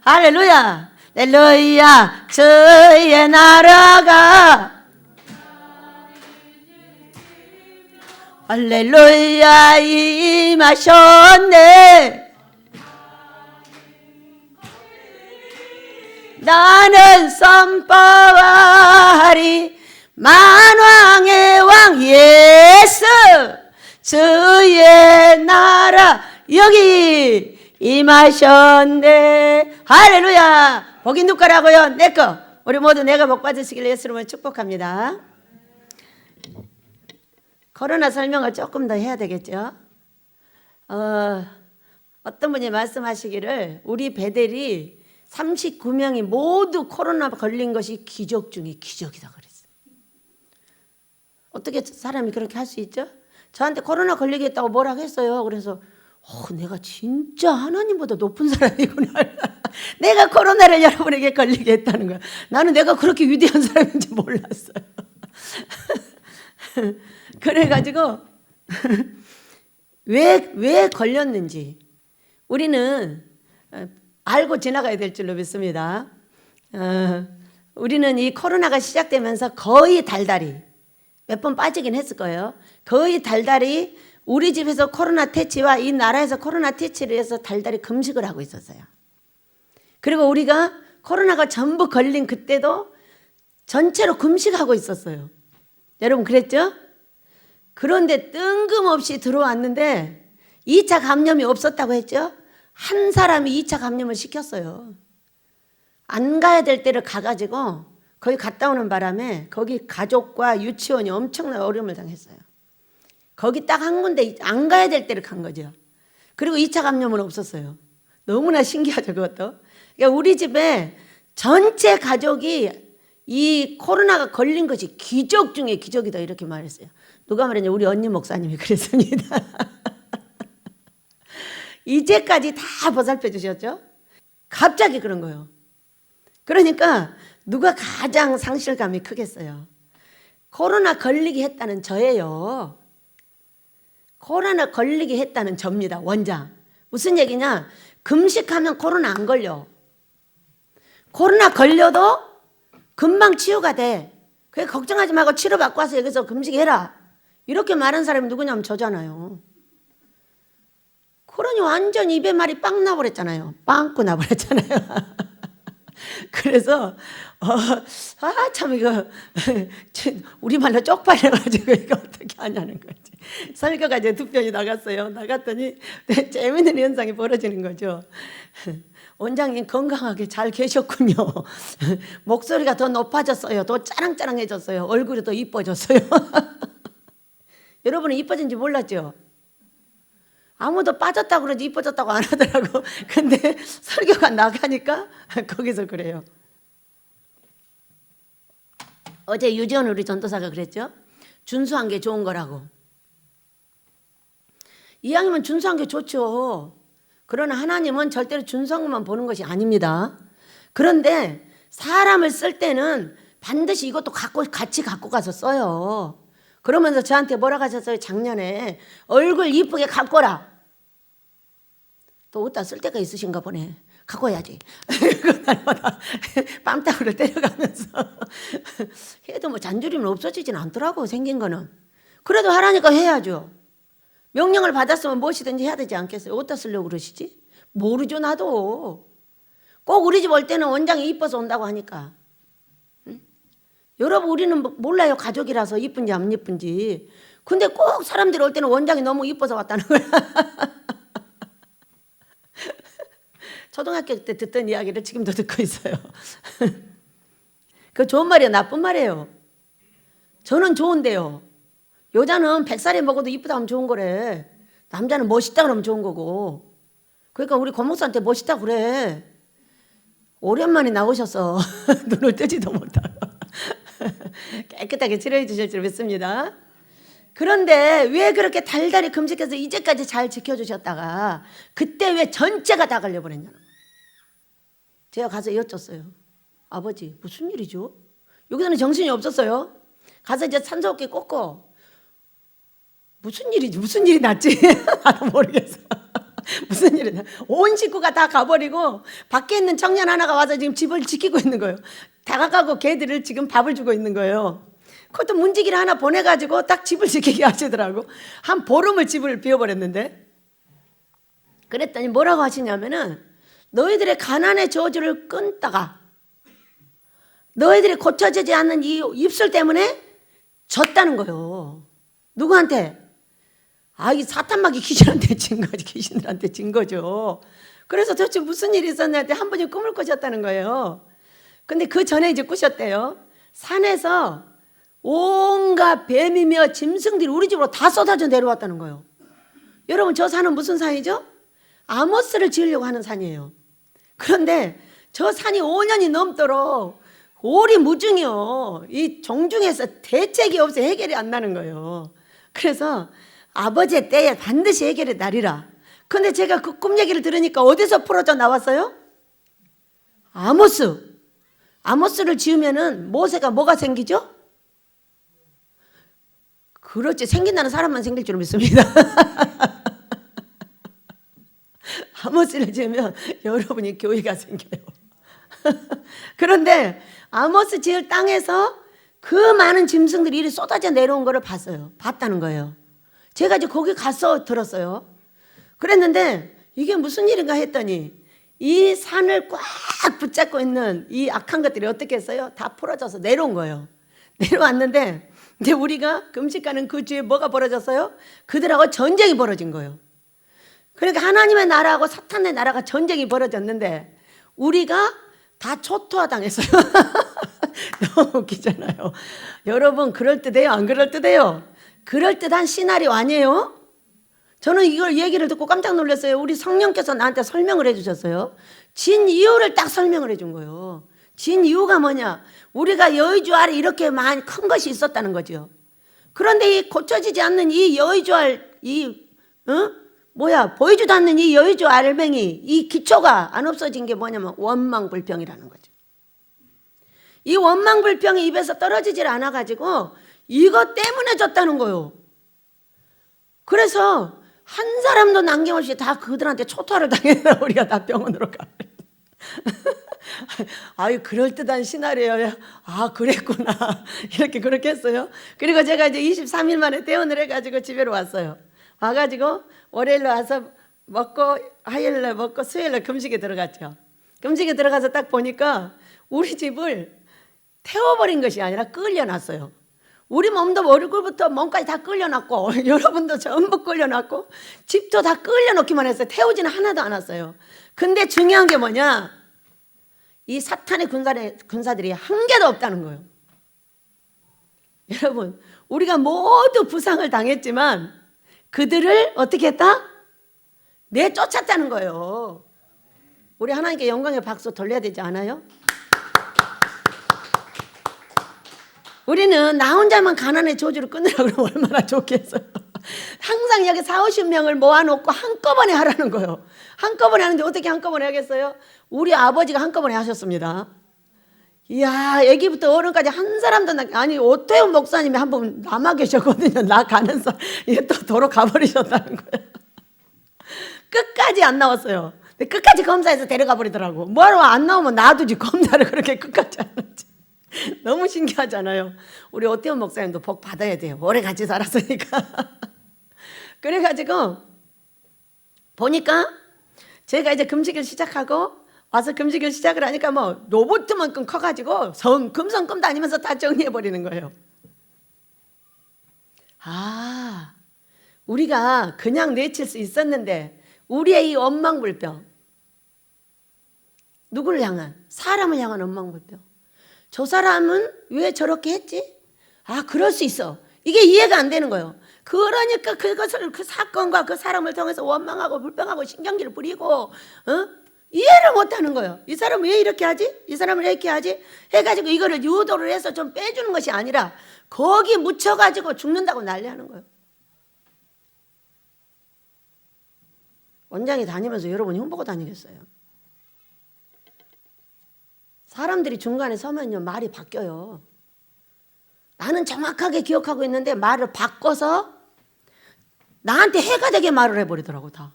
할렐루야, 할렐루야, 주의 나라가 할렐루야 임하셨네. 나는 선포하리 만왕의 왕 예수, 주의 나라 여기 임하셨네. 할렐루야. 복이 누구라고요? 내거. 우리 모두 내가 복 받으시길 예수님을 축복합니다. 코로나 설명을 조금 더 해야 되겠죠. 어떤 분이 말씀하시기를 우리 배들이 39명이 모두 코로나 걸린 것이 기적 중에 기적이다 그랬어요. 어떻게 사람이 그렇게 할 수 있죠? 저한테 코로나 걸리겠다고 뭐라고 했어요. 그래서 내가 진짜 하나님보다 높은 사람이구나. 내가 코로나를 여러분에게 걸리게 했다는 거야. 나는 내가 그렇게 위대한 사람인지 몰랐어요. 그래가지고 왜 걸렸는지 우리는 알고 지나가야 될 줄로 믿습니다. 우리는 이 코로나가 시작되면서 거의 달달이 몇 번 빠지긴 했을 거예요. 거의 달달이 우리 집에서 코로나 퇴치와 이 나라에서 코로나 퇴치를 해서 달달이 금식을 하고 있었어요. 그리고 우리가 코로나가 전부 걸린 그때도 전체로 금식하고 있었어요. 여러분 그랬죠? 그런데 뜬금없이 들어왔는데 2차 감염이 없었다고 했죠? 한 사람이 2차 감염을 시켰어요. 안 가야 될 때를 가가지고 거기 갔다 오는 바람에 거기 가족과 유치원이 엄청난 어려움을 당했어요. 거기 딱 한 군데 안 가야 될 때를 간 거죠. 그리고 2차 감염은 없었어요. 너무나 신기하죠, 그것도. 그러니까 우리 집에 전체 가족이 이 코로나가 걸린 것이 기적 중에 기적이다 이렇게 말했어요. 누가 말했냐? 우리 언니 목사님이 그랬습니다. 이제까지 다 보살펴 주셨죠? 갑자기 그런 거예요. 그러니까 누가 가장 상실감이 크겠어요? 코로나 걸리게 했다는 저예요. 코로나 걸리게 했다는 접니다. 원장. 무슨 얘기냐? 금식하면 코로나 안 걸려. 코로나 걸려도 금방 치유가 돼. 그래 걱정하지 말고 치료받고 와서 여기서 금식해라. 이렇게 말한 사람이 누구냐면 저잖아요. 그러니 완전 입에 말이 빵 나버렸잖아요. 빵꾸 나버렸잖아요. 그래서 참 이거 우리말로 쪽팔려가지고 이거 어떻게 하냐는 거지. 설교가 이제 두 편이 나갔어요. 나갔더니 재미있는 현상이 벌어지는 거죠. 원장님 건강하게 잘 계셨군요. 목소리가 더 높아졌어요. 더 짜랑짜랑해졌어요. 얼굴이 더 이뻐졌어요. 여러분은 이뻐진지 몰랐죠? 아무도 빠졌다고 그러지 이뻐졌다고 안 하더라고. 근데 설교가 나가니까 거기서 그래요. 어제 유지원 우리 전도사가 그랬죠? 준수한 게 좋은 거라고. 이왕이면 준수한 게 좋죠. 그러나 하나님은 절대로 준수한 것만 보는 것이 아닙니다. 그런데 사람을 쓸 때는 반드시 이것도 같이 갖고 가서 써요. 그러면서 저한테 뭐라고 하셨어요? 작년에 얼굴 이쁘게 갖고라. 또 어디다 쓸 데가 있으신가 보네. 갖고 와야지. 날마다 뺨따구를 때려가면서 해도 뭐 잔주림은 없어지진 않더라고. 생긴 거는. 그래도 하라니까 해야죠. 명령을 받았으면 무엇이든지 해야 되지 않겠어요? 어디다 쓰려고 그러시지? 모르죠 나도. 꼭 우리 집 올 때는 원장이 이뻐서 온다고 하니까. 여러분 우리는 몰라요. 가족이라서 이쁜지 안 이쁜지. 근데 꼭 사람들이 올 때는 원장이 너무 이뻐서 왔다는 거야. 초등학교 때 듣던 이야기를 지금도 듣고 있어요. 그 좋은 말이에요? 나쁜 말이에요? 저는 좋은데요. 여자는 100살이 먹어도 이쁘다 하면 좋은 거래. 남자는 멋있다 그러면 좋은 거고. 그러니까 우리 권목사한테 멋있다 그래. 오랜만에 나오셔서 눈을 뜨지도 못하고 깨끗하게 치료해 주실 줄 믿습니다. 그런데 왜 그렇게 달달이 금식해서 이제까지 잘 지켜주셨다가 그때 왜 전체가 다 걸려버렸냐는 거예요. 제가 가서 여쭸어요. 아버지 무슨 일이죠? 여기서는 정신이 없었어요. 가서 이제 산소호흡기 꽂고 무슨 일이 났지? 나도 모르겠어. 무슨 일이 온 식구가 다 가버리고 밖에 있는 청년 하나가 와서 지금 집을 지키고 있는 거예요. 다가가고 개들을 지금 밥을 주고 있는 거예요. 그것도 문지기를 하나 보내가지고 딱 집을 지키게 하시더라고. 한 보름을 집을 비워버렸는데, 그랬더니 뭐라고 하시냐면은 너희들의 가난의 저주를 끊다가 너희들이 고쳐지지 않는 이 입술 때문에 졌다는 거예요. 누구한테? 이 사탄마귀 귀신한테 진 거지. 귀신들한테 진 거죠. 그래서 도대체 무슨 일이 있었는데 한 분이 꿈을 꾸셨다는 거예요. 근데 그 전에 이제 꾸셨대요. 산에서 온갖 뱀이며 짐승들이 우리 집으로 다 쏟아져 내려왔다는 거예요. 여러분, 저 산은 무슨 산이죠? 아모스를 지으려고 하는 산이에요. 그런데 저 산이 5년이 넘도록 오리무중이요. 이 종중에서 대책이 없어 해결이 안 나는 거예요. 그래서 아버지의 때에 반드시 해결이 나리라. 근데 제가 그 꿈 얘기를 들으니까 어디서 풀어져 나왔어요? 아모스를 지으면은 모세가 뭐가 생기죠? 그렇지, 생긴다는 사람만 생길 줄 믿습니다. 아모스를 지으면 여러분이 교회가 생겨요. 그런데 아모스 지을 땅에서 그 많은 짐승들이 이리 쏟아져 내려온 거를 봤다는 거예요. 제가 이제 거기 가서 들었어요. 그랬는데 이게 무슨 일인가 했더니 이 산을 꽉 붙잡고 있는 이 악한 것들이 어떻게 했어요? 다 풀어져서 내려온 거예요. 내려왔는데 근데 우리가 금식하는 그 주에 뭐가 벌어졌어요? 그들하고 전쟁이 벌어진 거예요. 그러니까 하나님의 나라하고 사탄의 나라가 전쟁이 벌어졌는데 우리가 다 초토화당했어요. 너무 웃기잖아요. 여러분, 그럴듯해요? 안 그럴듯해요? 그럴듯한 시나리오 아니에요? 저는 이걸 얘기를 듣고 깜짝 놀랐어요. 우리 성령께서 나한테 설명을 해주셨어요. 진 이유를 딱 설명을 해준 거예요. 진 이유가 뭐냐? 우리가 여의주알에 이렇게 많이 큰 것이 있었다는 거죠. 그런데 이 고쳐지지 않는 이 여의주알, 보이지도 않는 이 여의주 알맹이, 이 기초가 안 없어진 게 뭐냐면 원망불평이라는 거죠. 이 원망불평이 입에서 떨어지질 않아가지고 이것 때문에 졌다는 거예요. 그래서 한 사람도 남김없이 다 그들한테 초토화를 당해서 우리가 다 병원으로 가. 아유, 그럴듯한 시나리오야. 그랬구나. 그렇게 했어요. 그리고 제가 이제 23일 만에 퇴원을 해가지고 집에로 왔어요. 와가지고 월요일로 와서 먹고 화요일날 먹고 수요일날 금식에 들어갔죠. 금식에 들어가서 딱 보니까 우리 집을 태워버린 것이 아니라 끌려놨어요. 우리 몸도 얼굴부터 몸까지 다 끌려놨고 여러분도 전부 끌려놨고 집도 다 끌려놓기만 했어요. 태우지는 하나도 않았어요. 근데 중요한 게 뭐냐? 이 사탄의 군사들이 한 개도 없다는 거예요. 여러분, 우리가 모두 부상을 당했지만 그들을 어떻게 했다? 내쫓았다는 거예요. 우리 하나님께 영광의 박수 돌려야 되지 않아요? 우리는 나 혼자만 가난의 저주를 끊으라고 그러면 얼마나 좋겠어요. 항상 여기 40-50명을 모아놓고 한꺼번에 하라는 거예요. 한꺼번에 하는데 어떻게 한꺼번에 하겠어요? 우리 아버지가 한꺼번에 하셨습니다. 이야, 애기부터 어른까지 한 사람도 아니 오태훈 목사님이 한 번 남아 계셨거든요. 나 가는 사 이게 또 도로 가버리셨다는 거예요. 끝까지 안 나왔어요. 근데 끝까지 검사해서 데려가 버리더라고. 뭐하러 안 나오면 놔두지 검사를 그렇게 끝까지 안 하지. 너무 신기하잖아요. 우리 오태훈 목사님도 복 받아야 돼요. 오래 같이 살았으니까. 그래가지고 보니까 제가 이제 금식을 시작하고 와서 금식을 시작을 하니까 뭐 로봇만큼 커가지고 금성금 다니면서 다 정리해버리는 거예요. 우리가 그냥 내칠 수 있었는데 우리의 이 원망불평, 누구를 향한? 사람을 향한 원망불평. 저 사람은 왜 저렇게 했지? 그럴 수 있어. 이게 이해가 안 되는 거예요. 그러니까 그것을 그 사건과 그 사람을 통해서 원망하고 불평하고 신경질을 부리고 이해를 못하는 거예요. 이 사람은 왜 이렇게 하지? 이 사람은 왜 이렇게 하지? 해가지고 이거를 유도를 해서 좀 빼주는 것이 아니라 거기 묻혀가지고 죽는다고 난리하는 거예요. 원장이 다니면서 여러분이 흉보고 다니겠어요? 사람들이 중간에 서면요 말이 바뀌어요. 나는 정확하게 기억하고 있는데 말을 바꿔서 나한테 해가 되게 말을 해버리더라고 다.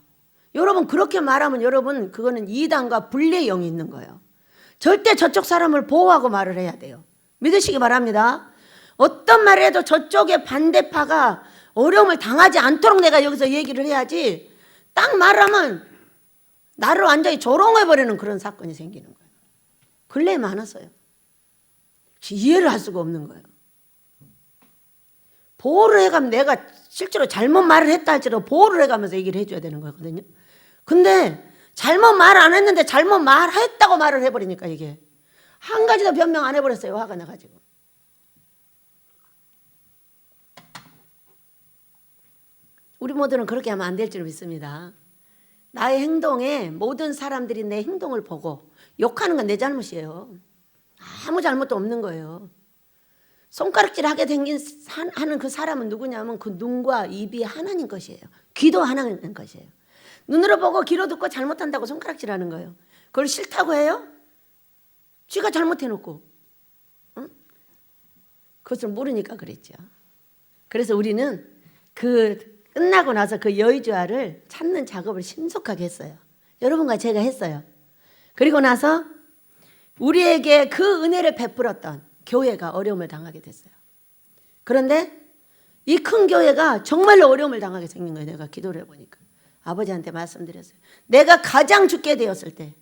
여러분 그렇게 말하면 여러분 그거는 이단과 불의의 영이 있는 거예요. 절대 저쪽 사람을 보호하고 말을 해야 돼요. 믿으시기 바랍니다. 어떤 말을 해도 저쪽의 반대파가 어려움을 당하지 않도록 내가 여기서 얘기를 해야지, 딱 말하면 나를 완전히 조롱해버리는 그런 사건이 생기는 거예요. 근래에 많았어요. 이해를 할 수가 없는 거예요. 보호를 해가면 내가 실제로 잘못 말을 했다 할지라도 보호를 해가면서 얘기를 해줘야 되는 거거든요. 근데 잘못 말 안 했는데 잘못 말했다고 말을 해버리니까 이게 한 가지도 변명 안 해버렸어요. 화가 나가지고. 우리 모두는 그렇게 하면 안 될 줄 믿습니다. 나의 행동에 모든 사람들이 내 행동을 보고 욕하는 건 내 잘못이에요. 아무 잘못도 없는 거예요. 손가락질 하게 하는 그 사람은 누구냐면 그 눈과 입이 하나님 것이에요. 귀도 하나님 것이에요. 눈으로 보고 귀로 듣고 잘못한다고 손가락질 하는 거예요. 그걸 싫다고 해요? 쥐가 잘못해놓고 응? 그것을 모르니까 그랬죠. 그래서 우리는 끝나고 나서 그 여의주화를 찾는 작업을 신속하게 했어요. 여러분과 제가 했어요. 그리고 나서 우리에게 그 은혜를 베풀었던 교회가 어려움을 당하게 됐어요. 그런데 이 큰 교회가 정말로 어려움을 당하게 생긴 거예요. 내가 기도를 해보니까. 아버지한테 말씀드렸어요. 내가 가장 죽게 되었을 때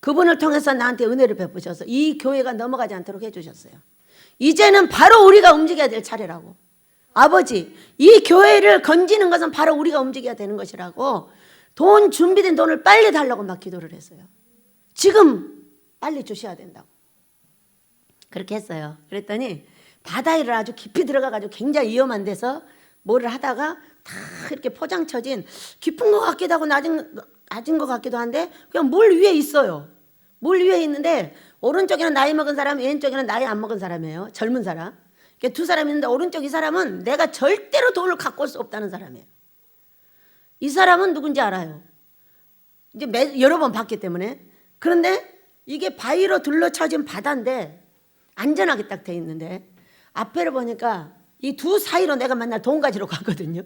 그분을 통해서 나한테 은혜를 베푸셔서 이 교회가 넘어가지 않도록 해주셨어요. 이제는 바로 우리가 움직여야 될 차례라고. 아버지, 이 교회를 건지는 것은 바로 우리가 움직여야 되는 것이라고 준비된 돈을 빨리 달라고 막 기도를 했어요. 지금 빨리 주셔야 된다고. 그렇게 했어요. 그랬더니 바다일을 아주 깊이 들어가가지고 굉장히 위험한 데서 뭐를 하다가 다 이렇게 포장 쳐진 깊은 것 같기도 하고 낮은 것 같기도 한데 그냥 물 위에 있어요. 물 위에 있는데 오른쪽에는 나이 먹은 사람, 왼쪽에는 나이 안 먹은 사람이에요. 젊은 사람. 두 사람이 있는데 오른쪽 이 사람은 내가 절대로 돈을 갖고 올 수 없다는 사람이에요. 이 사람은 누군지 알아요. 이제 여러 번 봤기 때문에. 그런데 이게 바위로 둘러쳐진 바다인데 안전하게 딱 돼 있는데 앞에를 보니까 이 두 사이로 내가 맨날 돈 가지러 가거든요.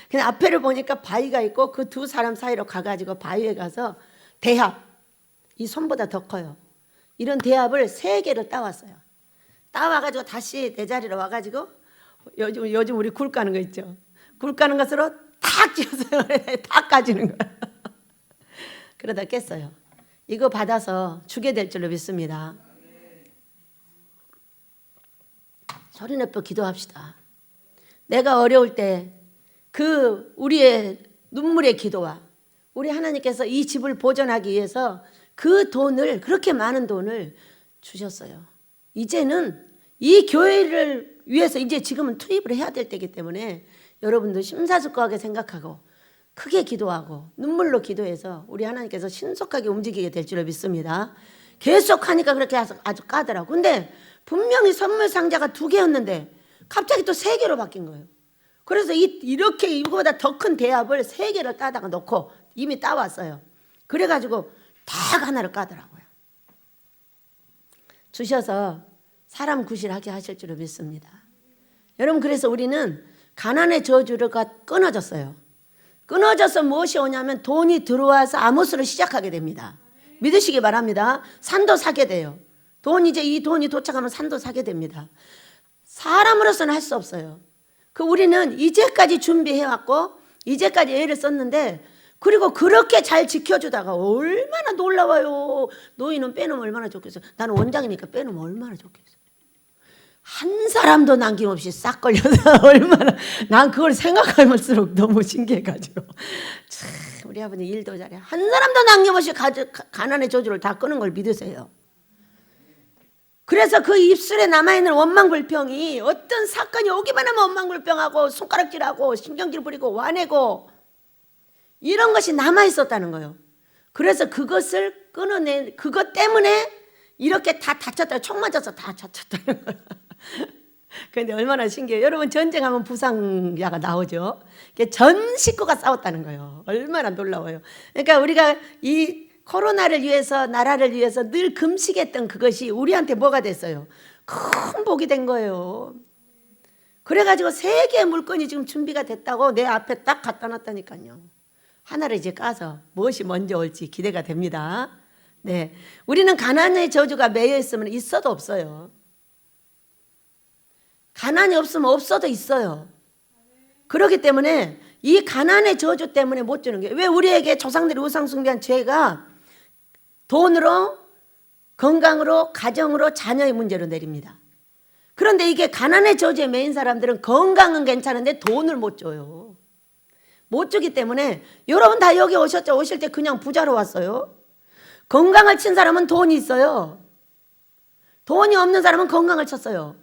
그냥 앞에를 보니까 바위가 있고 그 두 사람 사이로 가가지고 바위에 가서 대합, 이 손보다 더 커요. 이런 대합을 3개를 따왔어요. 따와가지고 다시 내 자리로 와가지고 요즘 우리 굴 까는 거 있죠. 굴 까는 것으로 탁 쥐었어요. 탁 까지는 거예요. 그러다 깼어요. 이거 받아서 주게 될 줄로 믿습니다. 소리내서 기도합시다. 내가 어려울 때 그 우리의 눈물의 기도와 우리 하나님께서 이 집을 보존하기 위해서 그 돈을, 그렇게 많은 돈을 주셨어요. 이제는 이 교회를 위해서 이제 지금은 투입을 해야 될 때이기 때문에 여러분도 심사숙고하게 생각하고 크게 기도하고 눈물로 기도해서 우리 하나님께서 신속하게 움직이게 될 줄을 믿습니다. 계속하니까 그렇게 아주 까더라고. 근데 분명히 선물 상자가 2개였는데 갑자기 또 3개로 바뀐 거예요. 그래서 이렇게 이거보다 더 큰 대합을 3개를 따다가 놓고 이미 따왔어요. 그래가지고 딱 하나를 까더라고요. 주셔서 사람 구실하게 하실 줄을 믿습니다. 여러분, 그래서 우리는 가난의 저주가 끊어졌어요. 끊어져서 무엇이 오냐면 돈이 들어와서 아모스를 시작하게 됩니다. 믿으시기 바랍니다. 산도 사게 돼요. 이 돈이 도착하면 산도 사게 됩니다. 사람으로서는 할 수 없어요. 우리는 이제까지 준비해왔고 이제까지 애를 썼는데, 그리고 그렇게 잘 지켜주다가 얼마나 놀라워요. 너희는 빼놓으면 얼마나 좋겠어. 나는 원장이니까 빼놓으면 얼마나 좋겠어. 한 사람도 남김없이 싹 걸려서 얼마나, 난 그걸 생각할수록 너무 신기해가지고. 참, 우리 아버님 일도 잘해. 한 사람도 남김없이 가난의 저주를 다 끄는 걸 믿으세요. 그래서 그 입술에 남아있는 원망불평이 어떤 사건이 오기만 하면 원망불평하고 손가락질하고 신경질 부리고 화내고 이런 것이 남아있었다는 거예요. 그래서 그것을 끊어낸, 그것 때문에 이렇게 다 다쳤다, 총 맞아서 다 다쳤다는 거예요. 그런데 얼마나 신기해요. 여러분, 전쟁하면 부상자가 나오죠. 전 식구가 싸웠다는 거예요. 얼마나 놀라워요. 그러니까 우리가 이 코로나를 위해서, 나라를 위해서 늘 금식했던 그것이 우리한테 뭐가 됐어요? 큰 복이 된 거예요. 그래가지고 3개의 물건이 지금 준비가 됐다고 내 앞에 딱 갖다 놨다니까요. 하나를 이제 까서 무엇이 먼저 올지 기대가 됩니다. 네, 우리는 가난의 저주가 매여 있으면 있어도 없어요. 가난이 없으면 없어도 있어요. 그렇기 때문에 이 가난의 저주 때문에 못 주는 게, 왜 우리에게 조상들이 우상 숭배한 죄가 돈으로, 건강으로, 가정으로, 자녀의 문제로 내립니다. 그런데 이게 가난의 저주에 매인 사람들은 건강은 괜찮은데 돈을 못 줘요. 못 주기 때문에, 여러분 다 여기 오셨죠? 오실 때 그냥 부자로 왔어요. 건강을 친 사람은 돈이 있어요. 돈이 없는 사람은 건강을 쳤어요.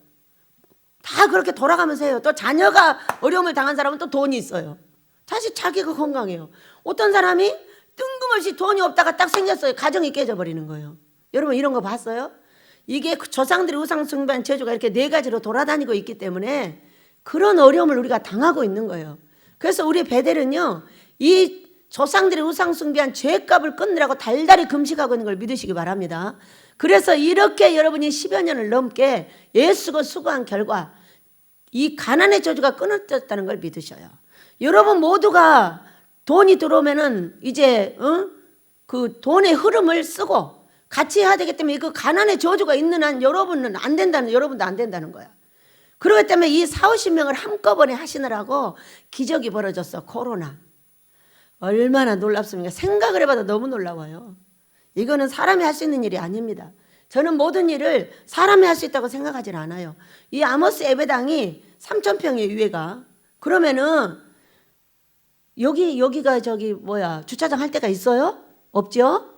다 그렇게 돌아가면서 해요. 또 자녀가 어려움을 당한 사람은 또 돈이 있어요. 다시 자기가 건강해요. 어떤 사람이 뜬금없이 돈이 없다가 딱 생겼어요. 가정이 깨져버리는 거예요. 여러분 이런 거 봤어요? 이게 조상들이 우상 숭배한 저주가 이렇게 4가지로 돌아다니고 있기 때문에 그런 어려움을 우리가 당하고 있는 거예요. 그래서 우리 베델은요, 이 조상들이 우상 숭배한 죄값을 끊느라고 달달이 금식하고 있는 걸 믿으시기 바랍니다. 그래서 이렇게 여러분이 10여 년을 넘게 예수가 수고한 결과 이 가난의 저주가 끊어졌다는 걸 믿으셔요. 여러분 모두가 돈이 들어오면은 이제 그 돈의 흐름을 쓰고 같이 해야 되기 때문에 그 가난의 저주가 있는 한 여러분은 안 된다는, 여러분도 안 된다는 거야. 그렇기 때문에 이 40~50명을 한꺼번에 하시느라고 기적이 벌어졌어. 코로나. 얼마나 놀랍습니까? 생각을 해봐도 너무 놀라워요. 이거는 사람이 할 수 있는 일이 아닙니다. 저는 모든 일을 사람이 할 수 있다고 생각하지 않아요. 이 아모스 예배당이 3,000평의 유해가, 그러면은 여기가 주차장 할 데가 있어요? 없죠?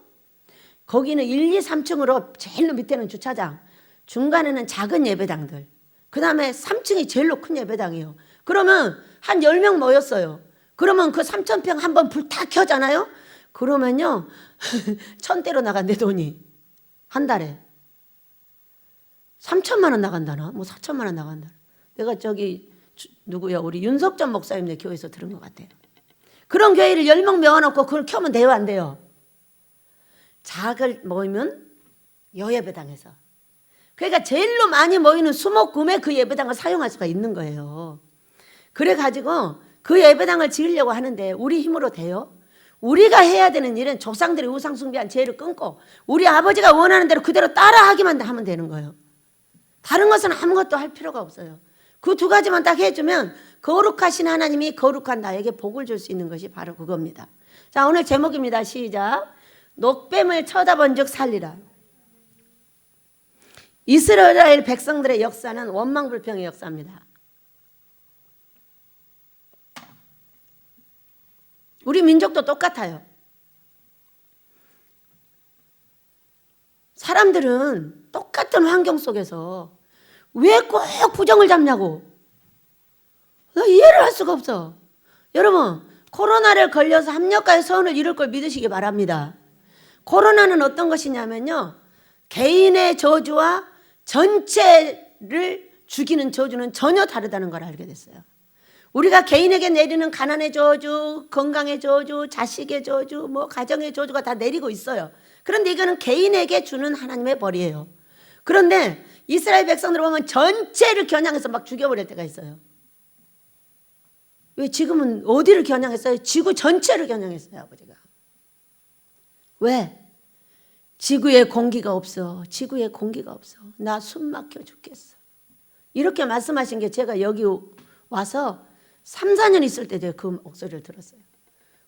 거기는 1, 2, 3층으로 제일 밑에는 주차장, 중간에는 작은 예배당들, 그 다음에 3층이 제일로 큰 예배당이에요. 그러면 한 10명 모였어요. 그러면 그 3,000평 한번 불 다 켜잖아요? 그러면요 1,000대로 나간대. 돈이 한 달에 3천만 원 나간다나? 뭐 4천만 원 나간다. 내가 누구야, 우리 윤석전 목사님네 교회에서 들은 것 같아요. 그런 교회를 10명 모아놓고 그걸 켜면 돼요, 안 돼요? 작을 모이면 요 예배당에서, 그러니까 제일로 많이 모이는 수목금에 그 예배당을 사용할 수가 있는 거예요. 그래가지고 그 예배당을 지으려고 하는데 우리 힘으로 돼요? 우리가 해야 되는 일은 조상들이 우상 숭배한 죄를 끊고 우리 아버지가 원하는 대로 그대로 따라하기만 하면 되는 거예요. 다른 것은 아무것도 할 필요가 없어요. 그 2가지만 딱 해주면 거룩하신 하나님이 거룩한 나에게 복을 줄 수 있는 것이 바로 그겁니다. 자, 오늘 제목입니다. 시작. 녹뱀을 쳐다본 즉 살리라. 이스라엘 백성들의 역사는 원망불평의 역사입니다. 우리 민족도 똑같아요. 사람들은 똑같은 환경 속에서 왜 꼭 부정을 잡냐고. 이해를 할 수가 없어. 여러분, 코로나를 걸려서 합력과의 서운을 이룰 걸 믿으시기 바랍니다. 코로나는 어떤 것이냐면요, 개인의 저주와 전체를 죽이는 저주는 전혀 다르다는 걸 알게 됐어요. 우리가 개인에게 내리는 가난의 저주, 건강의 저주, 자식의 저주, 가정의 저주가 다 내리고 있어요. 그런데 이거는 개인에게 주는 하나님의 벌이에요. 그런데 이스라엘 백성들 보면 전체를 겨냥해서 막 죽여버릴 때가 있어요. 왜 지금은 어디를 겨냥했어요? 지구 전체를 겨냥했어요, 아버지가. 왜? 지구에 공기가 없어. 지구에 공기가 없어. 나 숨 막혀 죽겠어. 이렇게 말씀하신 게 제가 여기 와서 3, 4년 있을 때 제가 그 목소리를 들었어요.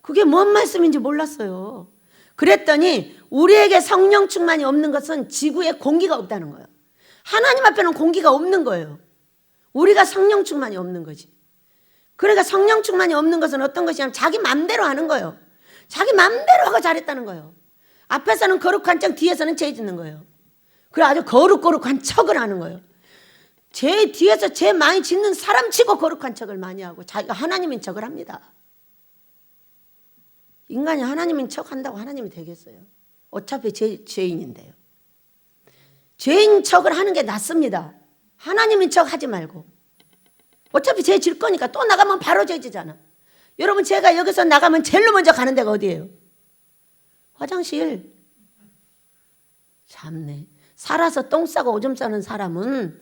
그게 뭔 말씀인지 몰랐어요. 그랬더니 우리에게 성령 충만이 없는 것은 지구에 공기가 없다는 거예요. 하나님 앞에는 공기가 없는 거예요. 우리가 성령 충만이 없는 거지. 그러니까 성령 충만이 없는 것은 어떤 것이냐면 자기 맘대로 하는 거예요. 자기 맘대로 하고 잘했다는 거예요. 앞에서는 거룩한 척, 뒤에서는 죄 짓는 거예요. 그래 아주 거룩한 척을 하는 거예요. 죄 뒤에서 죄 많이 짓는 사람 치고 거룩한 척을 많이 하고 자기가 하나님인 척을 합니다. 인간이 하나님인 척 한다고 하나님이 되겠어요? 어차피 죄인인데요. 죄인 척을 하는 게 낫습니다. 하나님인 척 하지 말고. 어차피 죄 질 거니까 또 나가면 바로 죄 지잖아. 여러분, 제가 여기서 나가면 제일로 먼저 가는 데가 어디예요? 화장실. 참네. 살아서 똥 싸고 오줌 싸는 사람은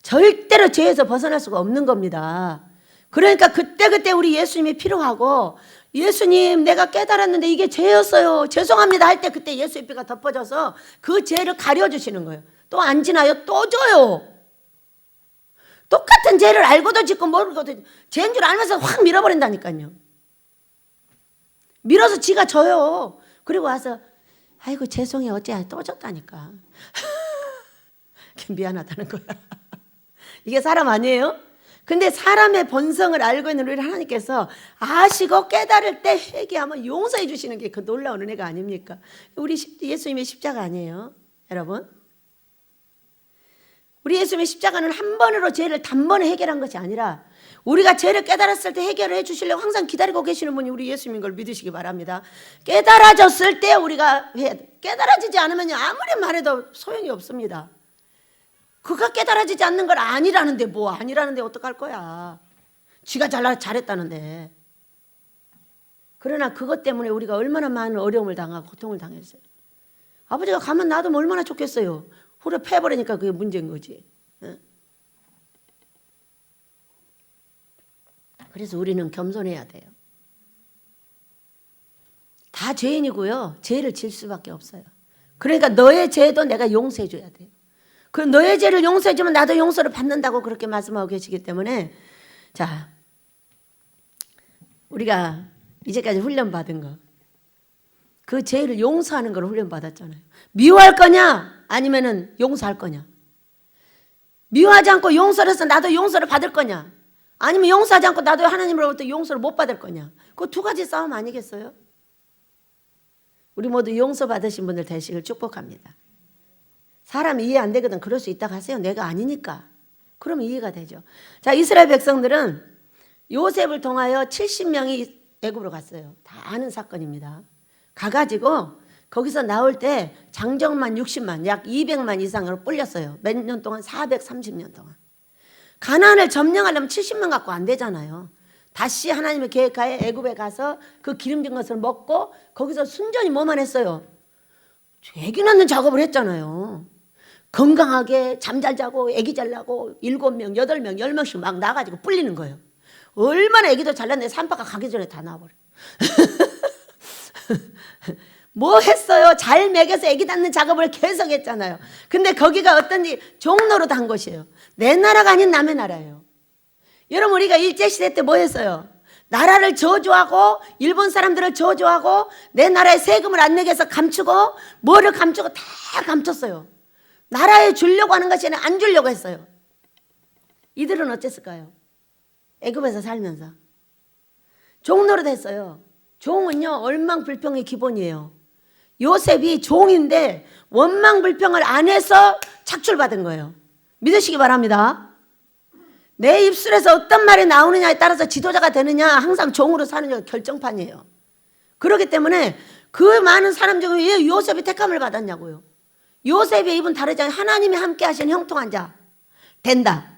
절대로 죄에서 벗어날 수가 없는 겁니다. 그러니까 그때그때 우리 예수님이 필요하고, 예수님 내가 깨달았는데 이게 죄였어요, 죄송합니다 할 때 그때 예수의 피가 덮어져서 그 죄를 가려주시는 거예요. 또 안 지나요? 또 줘요. 똑같은 죄를 알고도 짓고 모르고도 죄인 줄 알면서 확 밀어버린다니까요. 밀어서 지가 져요. 그리고 와서 아이고 죄송해요, 어째 또 졌다니까. 미안하다는 거야. 이게 사람 아니에요? 근데 사람의 본성을 알고 있는 우리 하나님께서 아시고 깨달을 때 회개하면 용서해 주시는 게 그 놀라운 은혜가 아닙니까? 우리 예수님의 십자가 아니에요, 여러분? 우리 예수님의 십자가는 한 번으로 죄를 단번에 해결한 것이 아니라 우리가 죄를 깨달았을 때 해결을 해주시려고 항상 기다리고 계시는 분이 우리 예수님인 걸 믿으시기 바랍니다. 깨달아졌을 때 우리가 해야 돼. 깨달아지지 않으면 아무리 말해도 소용이 없습니다. 그가 깨달아지지 않는 걸 아니라는데 뭐 아니라는데 어떡할 거야. 지가 잘했다는데. 그러나 그것 때문에 우리가 얼마나 많은 어려움을 당하고 고통을 당했어요. 아버지가 가만 놔두면 얼마나 좋겠어요. 후려 패버리니까 그게 문제인 거지. 그래서 우리는 겸손해야 돼요. 다 죄인이고요. 죄를 질 수밖에 없어요. 그러니까 너의 죄도 내가 용서해 줘야 돼요. 그 너의 죄를 용서해 주면 나도 용서를 받는다고 그렇게 말씀하고 계시기 때문에, 자, 우리가 이제까지 훈련받은 거, 그 죄를 용서하는 걸 훈련받았잖아요. 미워할 거냐 아니면은 용서할 거냐. 미워하지 않고 용서를 해서 나도 용서를 받을 거냐, 아니면 용서하지 않고 나도 하나님으로부터 용서를 못 받을 거냐. 그 두 가지 싸움 아니겠어요? 우리 모두 용서 받으신 분들 되시길 축복합니다. 사람이 이해 안 되거든. 그럴 수 있다고 하세요. 내가 아니니까. 그러면 이해가 되죠. 자, 이스라엘 백성들은 요셉을 통하여 70명이 애굽으로 갔어요. 다 아는 사건입니다. 가가지고 거기서 나올 때 장정만 60만, 약 200만 이상으로 뿔렸어요. 몇 년 동안? 430년 동안. 가나안을 점령하려면 70명 갖고 안 되잖아요. 다시 하나님의 계획하에 애굽에 가서 그 기름진 것을 먹고 거기서 순전히 뭐만 했어요? 애기 낳는 작업을 했잖아요. 건강하게 잠 잘 자고 애기 잘 나고 7명, 8명, 10명씩 막 나가지고 뿔리는 거예요. 얼마나 애기도 잘 낳는데 산파가 가기 전에 다 나와버려. 뭐 했어요? 잘 먹여서 애기 낳는 작업을 계속 했잖아요. 근데 거기가 어떤지 종로로 단 곳이에요. 내 나라가 아닌 남의 나라예요. 여러분, 우리가 일제시대 때 뭐 했어요? 나라를 저주하고 일본 사람들을 저주하고 내 나라에 세금을 안 내게 해서 감추고 뭐를 감추고 다 감췄어요. 나라에 주려고 하는 것이 아니라 안 주려고 했어요. 이들은 어땠을까요? 애굽에서 살면서 종노릇 했어요. 종은요, 얼망불평의 기본이에요. 요셉이 종인데 원망불평을 안 해서 착출받은 거예요. 믿으시기 바랍니다. 내 입술에서 어떤 말이 나오느냐에 따라서 지도자가 되느냐, 항상 종으로 사느냐가 결정판이에요. 그렇기 때문에 그 많은 사람 중에 왜 요셉이 택함을 받았냐고요. 요셉의 입은 다르지 않아요. 하나님이 함께 하신 형통한 자 된다.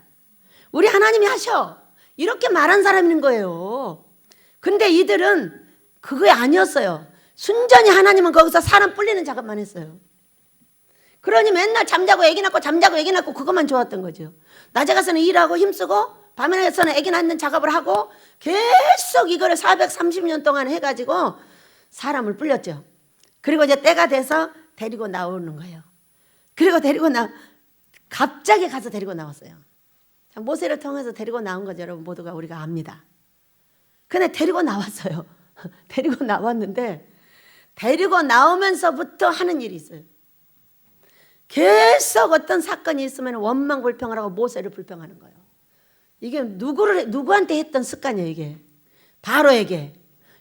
우리 하나님이 하셔. 이렇게 말한 사람인 거예요. 근데 이들은 그게 아니었어요. 순전히 하나님은 거기서 사람 뿔리는 작업만 했어요. 그러니 맨날 잠자고 애기 낳고 잠자고 애기 낳고 그것만 좋았던 거죠. 낮에 가서는 일하고 힘쓰고 밤에 가서는 애기 낳는 작업을 하고 계속 이거를 430년 동안 해가지고 사람을 뿔렸죠. 그리고 이제 때가 돼서 데리고 나오는 거예요. 그리고 갑자기 가서 데리고 나왔어요. 모세를 통해서 데리고 나온 거죠. 여러분 모두가 우리가 압니다. 근데 데리고 나왔어요. 데리고 나왔는데 데리고 나오면서부터 하는 일이 있어요. 계속 어떤 사건이 있으면 원망불평을 하고 모세를 불평하는 거예요. 이게 누구한테 했던 습관이에요. 이게 바로에게,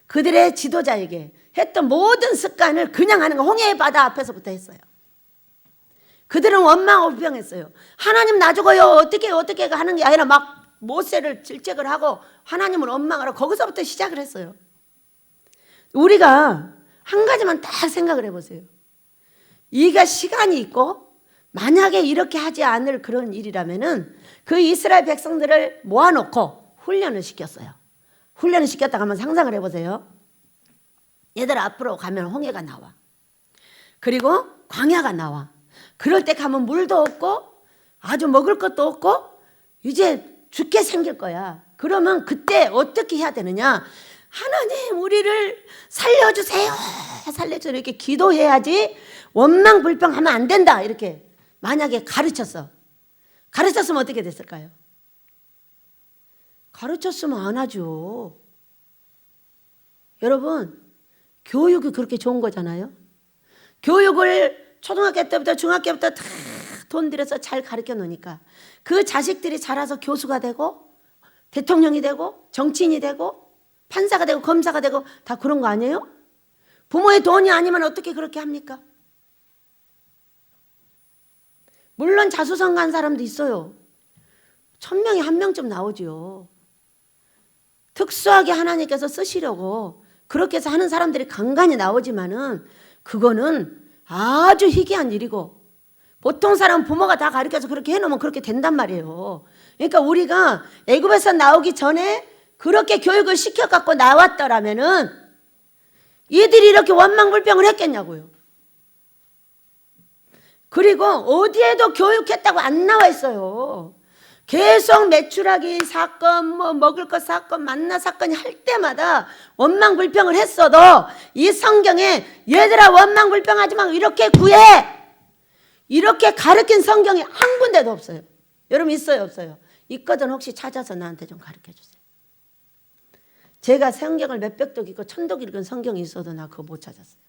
그들의 지도자에게 했던 모든 습관을 그냥 하는 거. 홍해의 바다 앞에서부터 했어요. 그들은 원망하고 불평했어요. 하나님 놔주고요, 어떻게 하는 게 아니라 막 모세를 질책을 하고 하나님을 원망하고 거기서부터 시작을 했어요. 우리가 한 가지만 딱 생각을 해보세요. 이가 시간이 있고 만약에 이렇게 하지 않을 그런 일이라면은 그 이스라엘 백성들을 모아놓고 훈련을 시켰어요. 훈련을 시켰다가 한번 상상을 해보세요. 얘들아, 앞으로 가면 홍해가 나와. 그리고 광야가 나와. 그럴 때 가면 물도 없고 아주 먹을 것도 없고 이제 죽게 생길 거야. 그러면 그때 어떻게 해야 되느냐? 하나님 우리를 살려주세요. 살려주세요. 이렇게 기도해야지 원망불평하면 안 된다. 이렇게 만약에 가르쳤으면 어떻게 됐을까요? 가르쳤으면 안 하죠. 여러분, 교육이 그렇게 좋은 거잖아요. 교육을 초등학교 때부터 중학교부터 다 돈 들여서 잘 가르쳐 놓으니까 그 자식들이 자라서 교수가 되고 대통령이 되고 정치인이 되고 판사가 되고 검사가 되고 다 그런 거 아니에요? 부모의 돈이 아니면 어떻게 그렇게 합니까? 물론 자수성가한 사람도 있어요. 1000명에 1명쯤 나오죠. 특수하게 하나님께서 쓰시려고 그렇게 해서 하는 사람들이 간간히 나오지만은 그거는 아주 희귀한 일이고 보통 사람 부모가 다 가르쳐서 그렇게 해놓으면 그렇게 된단 말이에요. 그러니까 우리가 애굽에서 나오기 전에 그렇게 교육을 시켜갖고 나왔더라면은 얘들이 이렇게 원망불평을 했겠냐고요. 그리고 어디에도 교육했다고 안 나와 있어요. 계속 매출하기 사건, 뭐 먹을 것 사건, 만나 사건이 할 때마다 원망불평을 했어도 이 성경에 얘들아 원망불평하지 마 이렇게 구해 이렇게 가르친 성경이 한 군데도 없어요. 여러분 있어요 없어요? 있거든. 혹시 찾아서 나한테 좀 가르쳐 주세요. 제가 성경을 몇백 독 읽고 1000독 읽은 성경이 있어도 나 그거 못 찾았어요.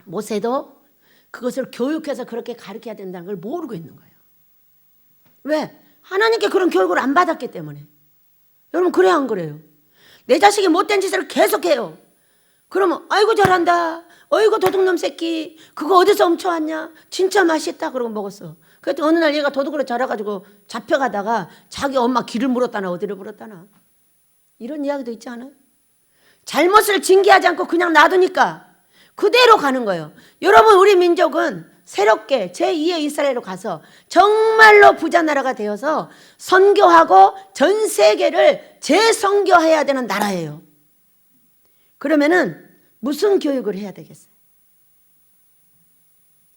모세도 그것을 교육해서 그렇게 가르쳐야 된다는 걸 모르고 있는 거예요. 왜? 하나님께 그런 교육을 안 받았기 때문에. 여러분 그래야 안 그래요? 내 자식이 못된 짓을 계속해요. 그러면 아이고 잘한다. 어이구 도둑놈 새끼. 그거 어디서 훔쳐왔냐? 진짜 맛있다. 그러고 먹었어. 그랬더니 어느 날 얘가 도둑으로 자라가지고 잡혀가다가 자기 엄마 길을 물었다나 어디를 물었다나. 이런 이야기도 있지 않아요? 잘못을 징계하지 않고 그냥 놔두니까 그대로 가는 거예요. 여러분 우리 민족은 새롭게 제2의 이스라엘로 가서 정말로 부자 나라가 되어서 선교하고 전 세계를 재선교해야 되는 나라예요. 그러면은 무슨 교육을 해야 되겠어요?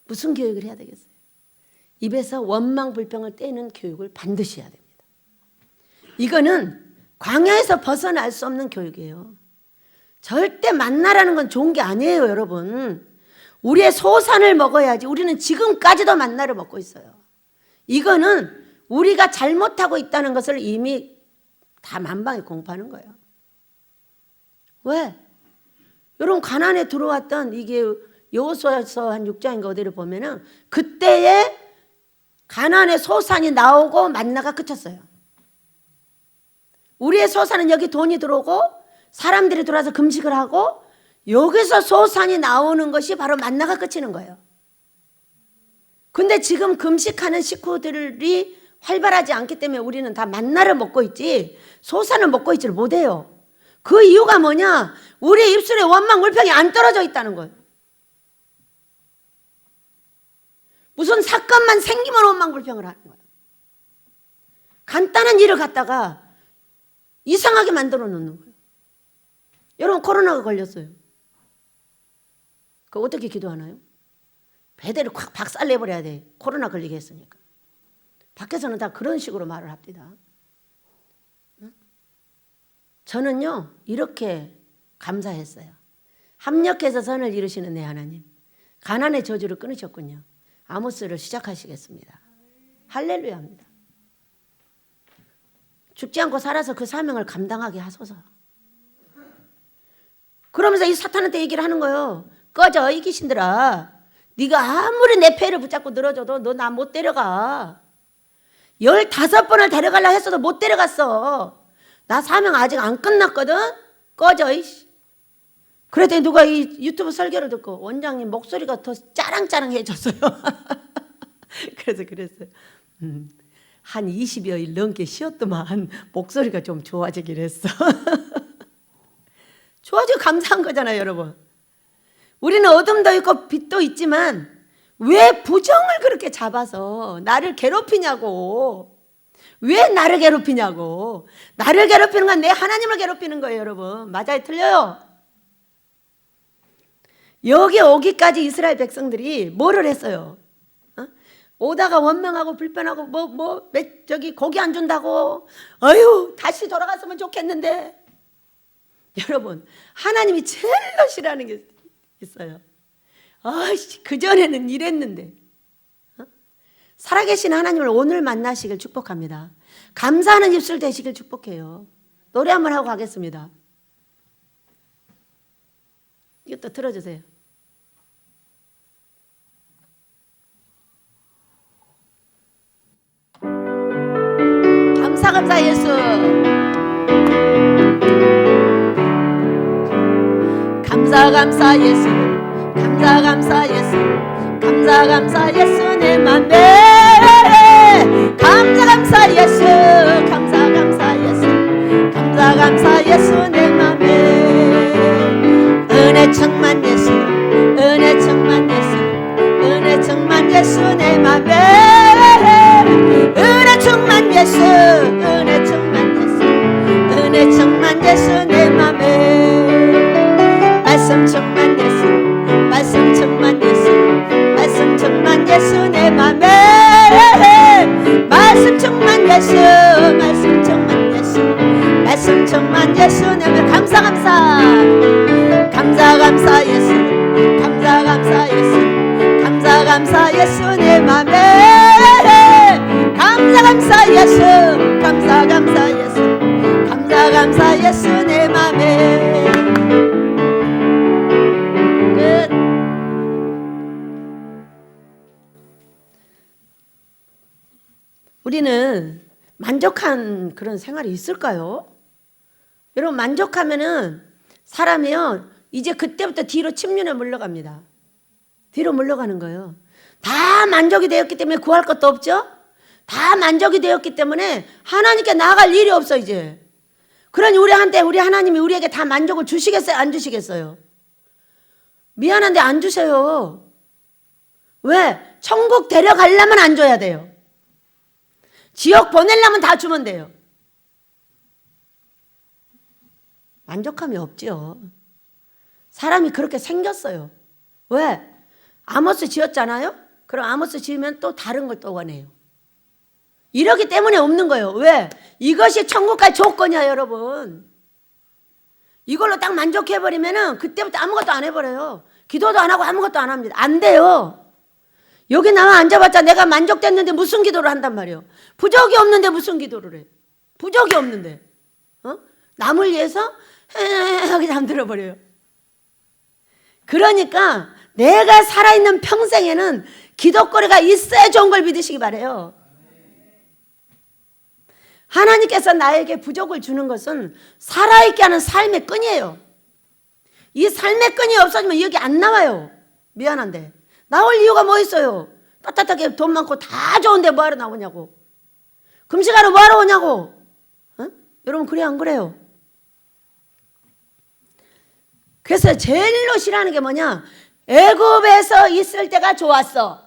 무슨 교육을 해야 되겠어요? 입에서 원망불평을 떼는 교육을 반드시 해야 됩니다. 이거는 광야에서 벗어날 수 없는 교육이에요. 절대 만나라는 건 좋은 게 아니에요, 여러분. 우리의 소산을 먹어야지. 우리는 지금까지도 만나를 먹고 있어요. 이거는 우리가 잘못하고 있다는 것을 이미 다 만방에 공포하는 거예요. 왜? 여러분 가나안에 들어왔던 이게 여호수아서 한 6장인가 어디를 보면은 그때에 가나안의 소산이 나오고 만나가 그쳤어요. 우리의 소산은 여기 돈이 들어오고 사람들이 들어와서 금식을 하고 여기서 소산이 나오는 것이 바로 만나가 그치는 거예요. 근데 지금 금식하는 식구들이 활발하지 않기 때문에 우리는 다 만나를 먹고 있지 소산을 먹고 있지를 못해요. 그 이유가 뭐냐? 우리 입술에 원망불평이 안 떨어져 있다는 거예요. 무슨 사건만 생기면 원망불평을 하는 거예요. 간단한 일을 갖다가 이상하게 만들어 놓는 거예요. 여러분 코로나가 걸렸어요. 그거 어떻게 기도하나요? 배대를 콱 박살내버려야 돼. 코로나 걸리게 했으니까. 밖에서는 다 그런 식으로 말을 합니다. 저는요 이렇게 감사했어요. 합력해서 선을 이루시는 내 하나님. 가난의 저주를 끊으셨군요. 아모스를 시작하시겠습니다. 할렐루야입니다. 죽지 않고 살아서 그 사명을 감당하게 하소서. 그러면서 이 사탄한테 얘기를 하는 거예요. 꺼져 이 귀신들아. 네가 아무리 내 폐를 붙잡고 늘어져도 너 나 못 데려가. 15번을 데려가려 했어도 못 데려갔어. 나 사명 아직 안 끝났거든. 꺼져 이씨. 그랬더니 누가 이 유튜브 설교를 듣고 원장님 목소리가 더 짜랑짜랑해졌어요. 그래서 그랬어요. 한 20여일 넘게 쉬었더만 목소리가 좀 좋아지긴 했어. 좋아지고 감사한 거잖아요, 여러분. 우리는 어둠도 있고 빛도 있지만 왜 부정을 그렇게 잡아서 나를 괴롭히냐고. 왜 나를 괴롭히냐고. 나를 괴롭히는 건 내 하나님을 괴롭히는 거예요, 여러분. 맞아요, 틀려요? 여기 오기까지 이스라엘 백성들이 뭐를 했어요? 오다가 원망하고 불편하고 저기 고기 안 준다고 어휴 다시 돌아갔으면 좋겠는데 여러분 하나님이 제일 싫어하는 게 있어요. 아씨 그전에는 이랬는데 살아계신 하나님을 오늘 만나시길 축복합니다. 감사하는 입술 되시길 축복해요. 노래 한번 하고 가겠습니다. 이것도 들어주세요. 감사 예수. 감사 예수. 감사 예수. 감사 예수 내 맘에 감사 예수. 감사 예수. 감사 예수 내 맘에 은혜 충만 예수. 은혜 충만 예수. 은혜 충만 예수 내 맘에 은혜 충만 예수. 은혜 충만 예수. 은혜 충만 예수 내 맘에 말씀 충만 예수. 말씀 충만 예수. 말씀 충만 예수 내 맘에 말씀 충만 예수. 말씀 충만 예수. 말씀 충만 예수 내 맘에 감사 예수. 감사 예수. 감사 예수 내 맘에 감사 예수. 감사 예수. 감사 예수 내 맘에 끝. 우리는 만족한 그런 생활이 있을까요? 여러분 만족하면은 사람이요 이제 그때부터 뒤로 침륜에 물러갑니다. 뒤로 물러가는 거예요. 다 만족이 되었기 때문에 구할 것도 없죠. 다 만족이 되었기 때문에 하나님께 나아갈 일이 없어 이제. 그러니 우리 하나님이 우리에게 다 만족을 주시겠어요? 안 주시겠어요? 미안한데 안 주세요. 왜? 천국 데려가려면 안 줘야 돼요. 지옥 보내려면 다 주면 돼요. 만족함이 없죠. 사람이 그렇게 생겼어요. 왜? 아모스 지었잖아요? 그럼 아모스 지으면 또 다른 걸 또 원해요. 이러기 때문에 없는 거예요. 왜? 이것이 천국갈 조건이야 여러분. 이걸로 딱 만족해버리면은 그때부터 아무것도 안 해버려요. 기도도 안 하고 아무것도 안 합니다. 안 돼요. 여기 나와 앉아봤자 내가 만족됐는데 무슨 기도를 한단 말이에요. 부족이 없는데 무슨 기도를 해. 부족이 없는데 남을 위해서 하게 잠들어버려요. 그러니까 내가 살아있는 평생에는 기도거리가 있어야 좋은 걸 믿으시기 바라요. 하나님께서 나에게 부족을 주는 것은 살아있게 하는 삶의 끈이에요. 이 삶의 끈이 없어지면 여기 안 나와요. 미안한데 나올 이유가 뭐 있어요? 떳떳하게 돈 많고 다 좋은데 뭐하러 나오냐고. 금식하러 뭐하러 오냐고. 여러분 그래 안 그래요? 그래서 제일로 싫어하는 게 뭐냐? 애굽에서 있을 때가 좋았어.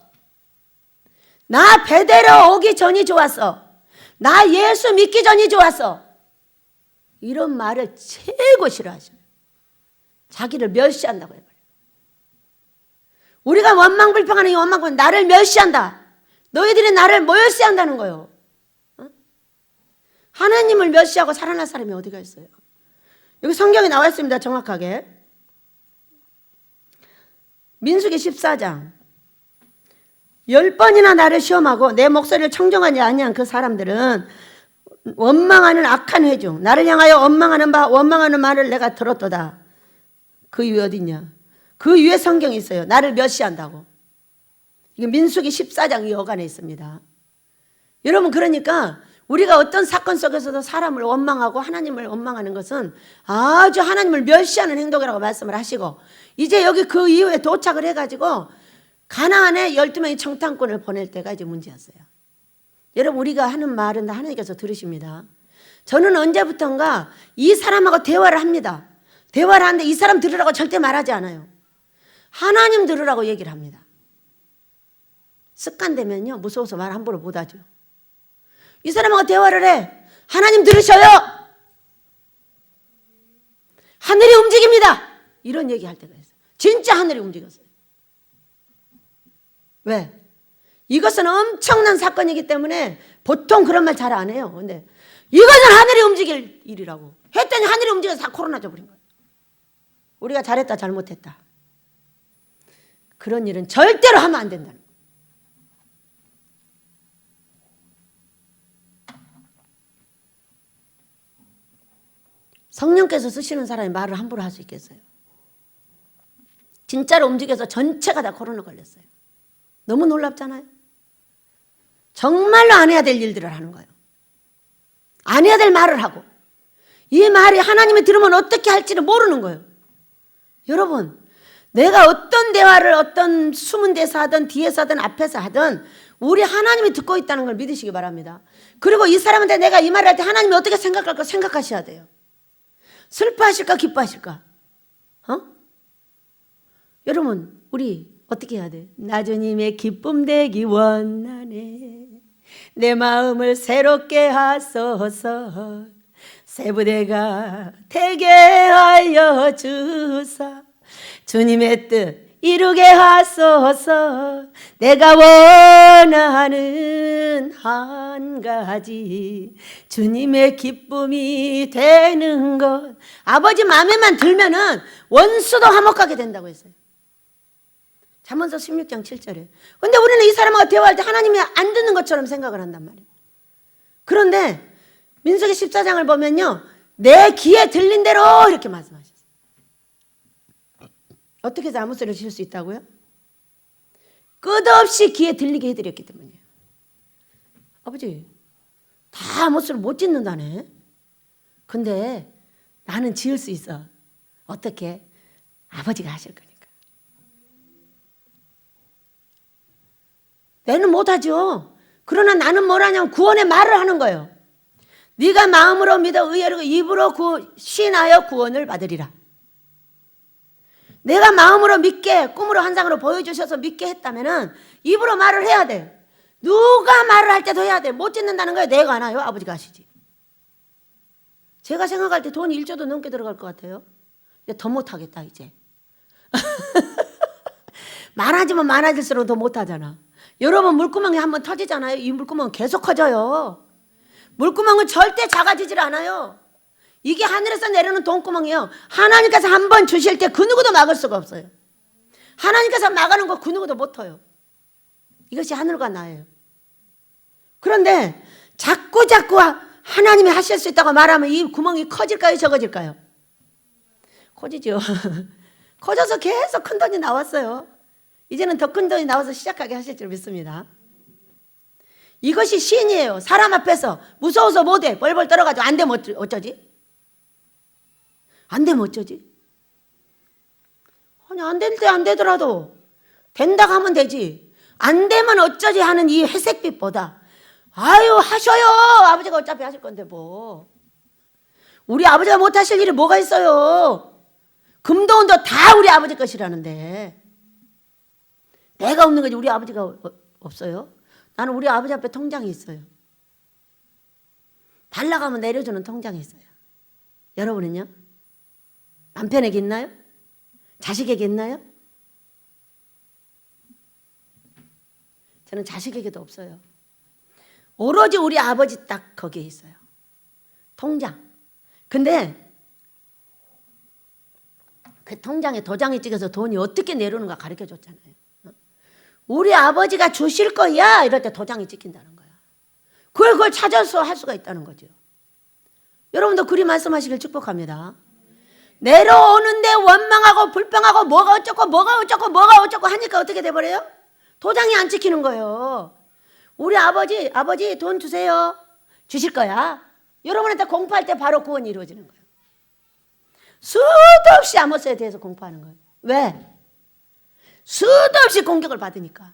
나 베델로 오기 전이 좋았어. 나 예수 믿기 전이 좋았어. 이런 말을 최고 싫어하셔요. 자기를 멸시한다고 해버려요. 우리가 원망불평하는 이 원망은 나를 멸시한다. 너희들이 나를 멸시한다는 거예요. 하나님을 멸시하고 살아날 사람이 어디가 있어요? 여기 성경에 나와 있습니다. 정확하게. 민수기 14장 10번이나 나를 시험하고 내 목소리를 청정하지 아니한 그 사람들은 원망하는 악한 회중 나를 향하여 원망하는 말을 내가 들었도다. 그 위에 어딨냐? 그 위에 성경이 있어요. 나를 멸시한다고. 이게 민수기 14장 이 여간에 있습니다. 여러분 그러니까 우리가 어떤 사건 속에서도 사람을 원망하고 하나님을 원망하는 것은 아주 하나님을 멸시하는 행동이라고 말씀을 하시고 이제 여기 그 이후에 도착을 해가지고 가나안에 12명의 청탐꾼을 보낼 때가 이제 문제였어요. 여러분 우리가 하는 말은 다 하나님께서 들으십니다. 저는 언제부턴가 이 사람하고 대화를 합니다. 대화를 하는데 이 사람 들으라고 절대 말하지 않아요. 하나님 들으라고 얘기를 합니다. 습관되면요 무서워서 말 함부로 못하죠. 이 사람하고 대화를 해. 하나님 들으셔요. 하늘이 움직입니다. 이런 얘기할 때가 있어요. 진짜 하늘이 움직였어요. 왜? 이것은 엄청난 사건이기 때문에 보통 그런 말 잘 안 해요. 근데 이것은 하늘이 움직일 일이라고 했더니 하늘이 움직여서 다 코로나 져버린 거예요. 우리가 잘했다 잘못했다 그런 일은 절대로 하면 안 된다는 거예요. 성령께서 쓰시는 사람이 말을 함부로 할 수 있겠어요? 진짜로 움직여서 전체가 다 코로나 걸렸어요. 너무 놀랍잖아요. 정말로 안 해야 될 일들을 하는 거예요. 안 해야 될 말을 하고 이 말이 하나님이 들으면 어떻게 할지를 모르는 거예요. 여러분, 내가 어떤 대화를 어떤 숨은 데서 하든 뒤에서 하든 앞에서 하든 우리 하나님이 듣고 있다는 걸 믿으시기 바랍니다. 그리고 이 사람한테 내가 이 말을 할 때 하나님이 어떻게 생각할까 생각하셔야 돼요. 슬퍼하실까 기뻐하실까? 여러분, 우리 어떻게 해야 돼? 나 주님의 기쁨 되기 원하네. 내 마음을 새롭게 하소서. 새 부대가 되게 하여 주사. 주님의 뜻 이루게 하소서. 내가 원하는 한 가지 주님의 기쁨이 되는 것. 아버지 마음에만 들면은 원수도 화목하게 된다고 했어요. 잠언서 16장 7절에. 근데 우리는 이 사람하고 대화할 때 하나님이 안 듣는 것처럼 생각을 한단 말이에요. 그런데 민수기 14장을 보면요, 내 귀에 들린 대로 이렇게 말씀하셨어요. 어떻게 해서 아무 소리를 지을 수 있다고요? 끝없이 귀에 들리게 해드렸기 때문이에요. 아버지, 다 아무 소리 못 짓는다네. 근데 나는 지을 수 있어. 어떻게? 아버지가 하실 거니까. 내는 못하죠. 그러나 나는 뭘 하냐면 구원의 말을 하는 거예요. 네가 마음으로 믿어 의외로 입으로 시인하여 구원을 받으리라. 내가 마음으로 믿게 꿈으로 환상으로 보여주셔서 믿게 했다면은 입으로 말을 해야 돼. 누가 말을 할 때도 해야 돼. 못 짓는다는 거예요. 내가 안 해요. 아버지가 하시지. 제가 생각할 때 돈이 1조도 넘게 들어갈 것 같아요. 더 못하겠다 이제. 많아지면 많아질수록 더 못하잖아. 여러분, 물구멍이 한번 터지잖아요. 이 물구멍은 계속 커져요. 물구멍은 절대 작아지질 않아요. 이게 하늘에서 내려오는 돈구멍이에요. 하나님께서 한번 주실 때 그 누구도 막을 수가 없어요. 하나님께서 막아놓은 거 그 누구도 못 터요. 이것이 하늘과 나예요. 그런데 자꾸 하나님이 하실 수 있다고 말하면 이 구멍이 커질까요? 적어질까요? 커지죠. 커져서 계속 큰 돈이 나왔어요. 이제는 더 큰 돈이 나와서 시작하게 하실 줄 믿습니다. 이것이 신이에요. 사람 앞에서 무서워서 못해. 벌벌 떨어가지고 안 되면 어쩌지? 안 되면 어쩌지? 아니, 안 될 때 안 되더라도 된다고 하면 되지. 안 되면 어쩌지 하는 이 회색빛보다 아유 하셔요. 아버지가 어차피 하실 건데 뭐. 우리 아버지가 못하실 일이 뭐가 있어요. 금도 은도 다 우리 아버지 것이라는데 내가 없는 거지 우리 아버지가 없어요? 나는 우리 아버지 앞에 통장이 있어요. 달라가면 내려주는 통장이 있어요. 여러분은요? 남편에게 있나요? 자식에게 있나요? 저는 자식에게도 없어요. 오로지 우리 아버지 딱 거기에 있어요. 통장. 근데 그 통장에 도장이 찍혀서 돈이 어떻게 내려오는가 가르쳐 줬잖아요. 우리 아버지가 주실 거야 이럴 때 도장이 찍힌다는 거야. 그걸 찾아서 할 수가 있다는 거죠. 여러분도 그리 말씀하시길 축복합니다. 내려오는데 원망하고 불평하고 뭐가 어쩌고 하니까 어떻게 돼버려요? 도장이 안 찍히는 거예요. 우리 아버지 돈 주세요. 주실 거야. 여러분한테 공포할 때 바로 구원이 이루어지는 거예요. 수도 없이 아모스에 대해서 공포하는 거예요. 왜? 수도 없이 공격을 받으니까.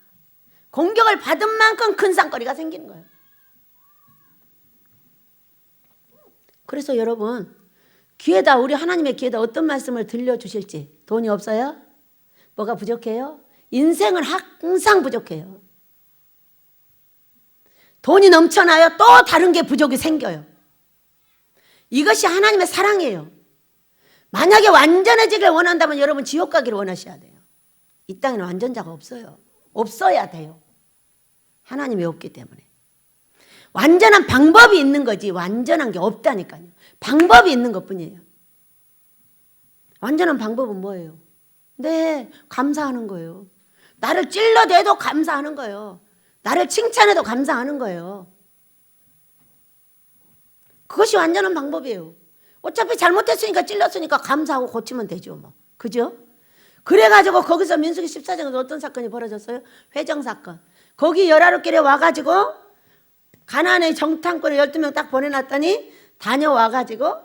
공격을 받은 만큼 큰 상거리가 생기는 거예요. 그래서 여러분, 귀에다 우리 하나님의 귀에다 어떤 말씀을 들려주실지. 돈이 없어요? 뭐가 부족해요? 인생은 항상 부족해요. 돈이 넘쳐나요? 또 다른 게 부족이 생겨요. 이것이 하나님의 사랑이에요. 만약에 완전해지길 원한다면 여러분 지옥 가기를 원하셔야 돼요. 이 땅에는 완전자가 없어요. 없어야 돼요. 하나님이 없기 때문에. 완전한 방법이 있는 거지 완전한 게 없다니까요. 방법이 있는 것뿐이에요. 완전한 방법은 뭐예요? 네, 감사하는 거예요. 나를 찔러대도 감사하는 거예요. 나를 칭찬해도 감사하는 거예요. 그것이 완전한 방법이에요. 어차피 잘못했으니까 찔렀으니까 감사하고 고치면 되죠 뭐. 그죠? 그래가지고 거기서 민수기 14장에서 어떤 사건이 벌어졌어요? 회정 사건. 거기 열하루길에 와가지고 가나안의 정탐꾼을 12명 딱 보내놨더니 다녀와가지고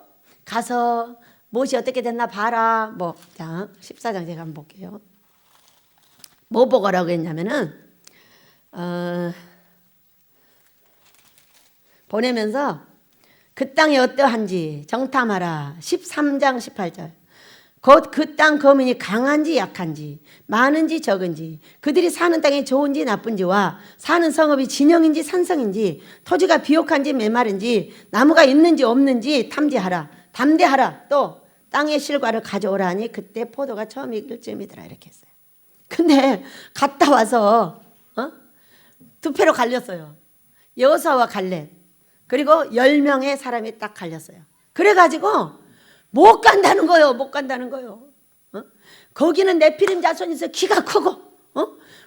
가서 무엇이 어떻게 됐나 봐라. 뭐, 자, 14장 제가 한번 볼게요. 뭐 보고라고 했냐면은, 보내면서 그 땅이 어떠한지 정탐하라. 13장 18절. 곧 그 땅 거민이 강한지 약한지 많은지 적은지 그들이 사는 땅이 좋은지 나쁜지와 사는 성읍이 진영인지 산성인지 토지가 비옥한지 메마른지 나무가 있는지 없는지 탐지하라. 담대하라. 또 땅의 실과를 가져오라 하니 그때 포도가 처음 익을 즈음이더라. 이렇게 했어요. 근데 갔다 와서 두 패로 갈렸어요. 여호수아와 갈렙 그리고 10명의 사람이 딱 갈렸어요. 그래가지고 못 간다는 거예요. 못 간다는 거예요. 거기는 네피림 자손이 있어 키가 크고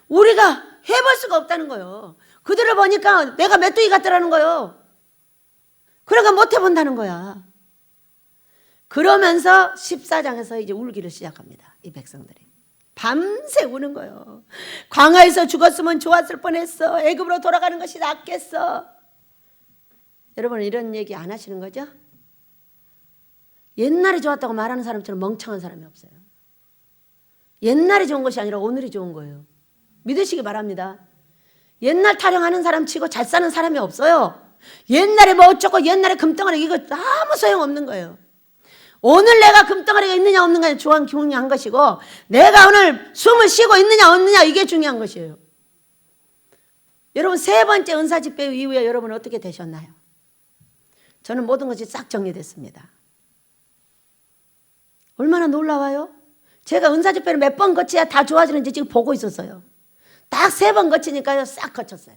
우리가 해볼 수가 없다는 거예요. 그들을 보니까 내가 메뚜기 같더라는 거예요. 그러니까 못 해본다는 거야. 그러면서 14장에서 이제 울기를 시작합니다. 이 백성들이. 밤새 우는 거예요. 광야에서 죽었으면 좋았을 뻔했어. 애굽으로 돌아가는 것이 낫겠어. 여러분 이런 얘기 안 하시는 거죠? 옛날이 좋았다고 말하는 사람처럼 멍청한 사람이 없어요. 옛날이 좋은 것이 아니라 오늘이 좋은 거예요. 믿으시기 바랍니다. 옛날 타령하는 사람 치고 잘 사는 사람이 없어요. 옛날에 뭐 어쩌고 옛날에 금덩어리 이거 아무 소용없는 거예요. 오늘 내가 금덩어리가 있느냐 없느냐 중요한 것이고 내가 오늘 숨을 쉬고 있느냐 없느냐 이게 중요한 것이에요. 여러분 세 번째 은사집회 이후에 여러분 어떻게 되셨나요? 저는 모든 것이 싹 정리됐습니다. 얼마나 놀라워요? 제가 은사집회를 몇 번 거쳐야 다 좋아지는지 지금 보고 있었어요. 딱 3번 거치니까요 싹 거쳤어요.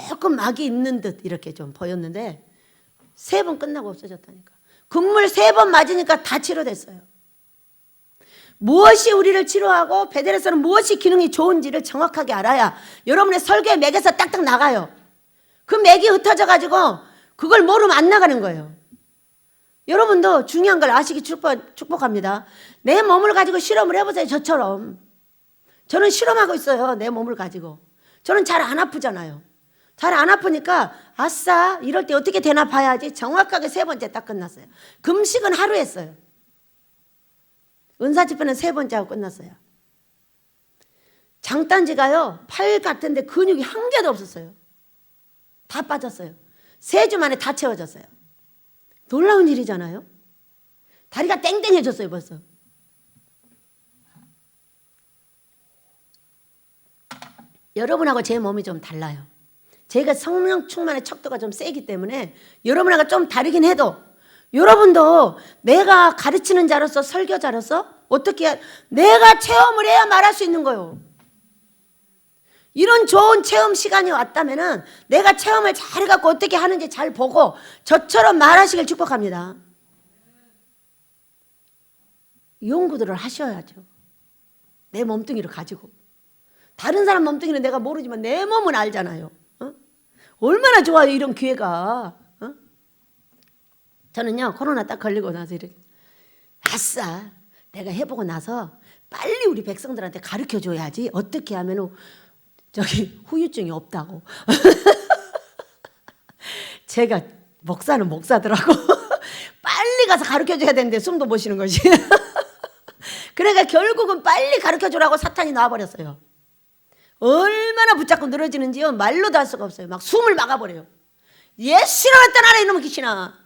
조금 막이 있는 듯 이렇게 좀 보였는데 3번 끝나고 없어졌다니까. 금물 3번 맞으니까 다 치료됐어요. 무엇이 우리를 치료하고 베델에서는 무엇이 기능이 좋은지를 정확하게 알아야 여러분의 설교의 맥에서 딱딱 나가요. 그 맥이 흩어져 가지고 그걸 모르면 안 나가는 거예요. 여러분도 중요한 걸 아시기 축복합니다. 내 몸을 가지고 실험을 해보세요. 저처럼. 저는 실험하고 있어요. 내 몸을 가지고. 저는 잘 안 아프잖아요. 잘 안 아프니까 아싸 이럴 때 어떻게 되나 봐야지. 정확하게 3번째 딱 끝났어요. 금식은 하루 했어요. 은사집회는 3번째 하고 끝났어요. 장단지가요 팔 같은데 근육이 한 개도 없었어요. 다 빠졌어요. 3주 만에 다 채워졌어요. 놀라운 일이잖아요. 다리가 땡땡해졌어요 벌써. 여러분하고 제 몸이 좀 달라요. 제가 성령 충만의 척도가 좀 세기 때문에 여러분하고 좀 다르긴 해도 여러분도 내가 가르치는 자로서 설교자로서 어떻게 내가 체험을 해야 말할 수 있는 거예요. 이런 좋은 체험 시간이 왔다면 내가 체험을 잘 해갖고 어떻게 하는지 잘 보고 저처럼 말하시길 축복합니다. 연구들을 하셔야죠. 내 몸뚱이를 가지고. 다른 사람 몸뚱이는 내가 모르지만 내 몸은 알잖아요. 얼마나 좋아요 이런 기회가. 저는요 코로나 딱 걸리고 나서 이렇게 아싸 내가 해보고 나서 빨리 우리 백성들한테 가르쳐줘야지. 어떻게 하면 저기 후유증이 없다고. 제가 목사는 목사더라고. 빨리 가서 가르쳐줘야 되는데 숨도 못 쉬는 것이. 그러니까 결국은 빨리 가르쳐주라고 사탄이 나와버렸어요. 얼마나 붙잡고 늘어지는지요 말로도 할 수가 없어요. 막 숨을 막아버려요. 예수를 떠나라 이놈의 귀신아.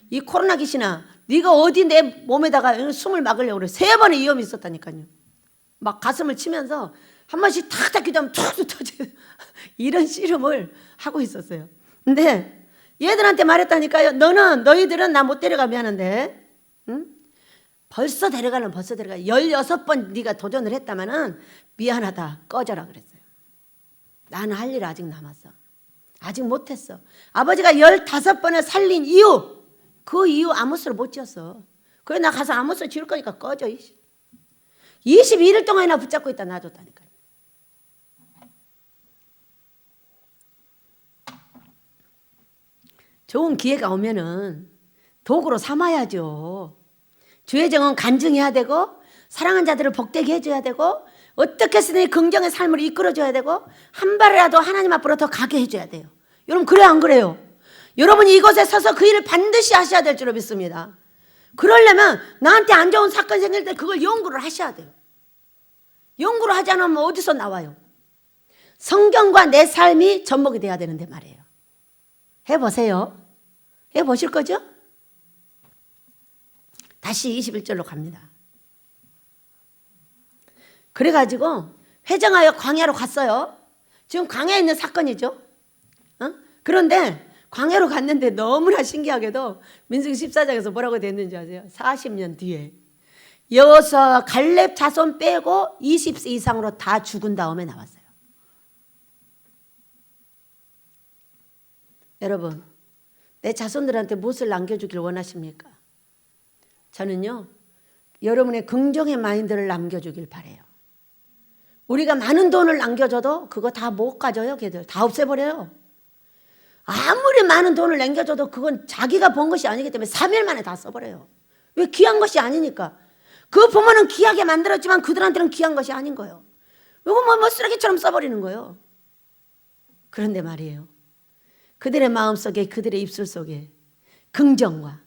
이 코로나 귀신아 네가 어디 내 몸에다가 숨을 막으려고 그래. 3번의 위험이 있었다니까요. 막 가슴을 치면서 한 번씩 탁탁 기도하면 툭툭 터져요. 이런 씨름을 하고 있었어요. 근데 얘들한테 말했다니까요. 너희들은 나 못 데려가면 하는데 벌써 데려가려면 벌써 데려가. 16번 네가 도전을 했다마는 미안하다 꺼져라 그랬어요. 나는 할 일 아직 남았어. 아직 못했어. 아버지가 15번을 살린 이유, 그 이유 아모스를 못 지었어. 그래 나 가서 아모스 지을 거니까 꺼져. 21일 동안이나 붙잡고 있다 놔줬다니까. 좋은 기회가 오면은 도구로 삼아야죠. 주의 정은 간증해야 되고, 사랑하는 자들을 복되게 해줘야 되고, 어떻게 해서든 긍정의 삶을 이끌어줘야 되고, 한 발이라도 하나님 앞으로 더 가게 해줘야 돼요. 여러분 그래요 안 그래요? 여러분이 이곳에 서서 그 일을 반드시 하셔야 될 줄로 믿습니다. 그러려면 나한테 안 좋은 사건이 생길 때 그걸 연구를 하셔야 돼요. 연구를 하지 않으면 어디서 나와요? 성경과 내 삶이 접목이 돼야 되는데 말이에요. 해보세요. 해보실 거죠? 다시 21절로 갑니다. 그래가지고 회정하여 광야로 갔어요. 지금 광야에 있는 사건이죠. 그런데 광야로 갔는데 너무나 신기하게도 민수기 14장에서 뭐라고 됐는지 아세요? 40년 뒤에 여호수아 갈렙 자손 빼고 20세 이상으로 다 죽은 다음에 나왔어요. 여러분, 내 자손들한테 무엇을 남겨주길 원하십니까? 저는요, 여러분의 긍정의 마인드를 남겨주길 바래요. 우리가 많은 돈을 남겨줘도 그거 다 못 가져요. 걔들 다 없애버려요. 아무리 많은 돈을 남겨줘도 그건 자기가 번 것이 아니기 때문에 3일 만에 다 써버려요. 왜? 귀한 것이 아니니까. 그 부모는 귀하게 만들었지만 그들한테는 귀한 것이 아닌 거예요. 이거 뭐 쓰레기처럼 써버리는 거예요. 그런데 말이에요, 그들의 마음속에, 그들의 입술 속에 긍정과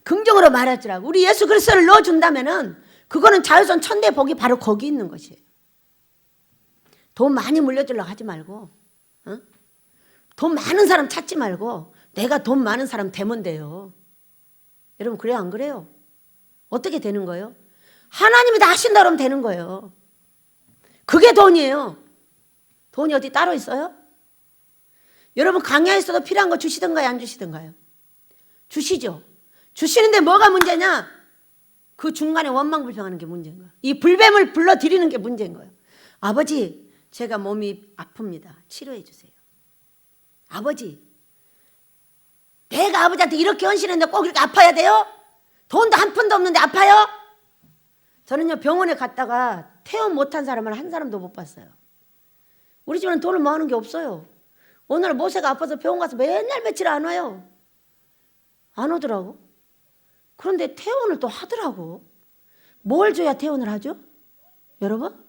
긍정으로 말할 줄 알고 우리 예수 그리스도를 넣어준다면은 그거는 자유선 천대 복이 바로 거기 있는 것이에요. 돈 많이 물려주려고 하지 말고, 돈 많은 사람 찾지 말고 내가 돈 많은 사람 되면 돼요. 여러분 그래요 안 그래요? 어떻게 되는 거예요? 하나님이 다 하신다 그러면 되는 거예요. 그게 돈이에요. 돈이 어디 따로 있어요? 여러분 광야에서도 필요한 거 주시던가요 안 주시던가요? 주시죠. 주시는데 뭐가 문제냐? 그 중간에 원망불평하는 게 문제인 거예요. 이 불뱀을 불러들이는 게 문제인 거예요. 아버지, 제가 몸이 아픕니다. 치료해 주세요. 아버지, 내가 아버지한테 이렇게 헌신했는데 꼭 이렇게 아파야 돼요? 돈도 한 푼도 없는데 아파요? 저는요 병원에 갔다가 퇴원 못한 사람을 한 사람도 못 봤어요. 우리 집은 돈을 모아놓은 게 없어요. 오늘 모세가 아파서 병원 가서 맨날 며칠 안 와요. 안 오더라고. 그런데 퇴원을 또 하더라고. 뭘 줘야 퇴원을 하죠? 여러분?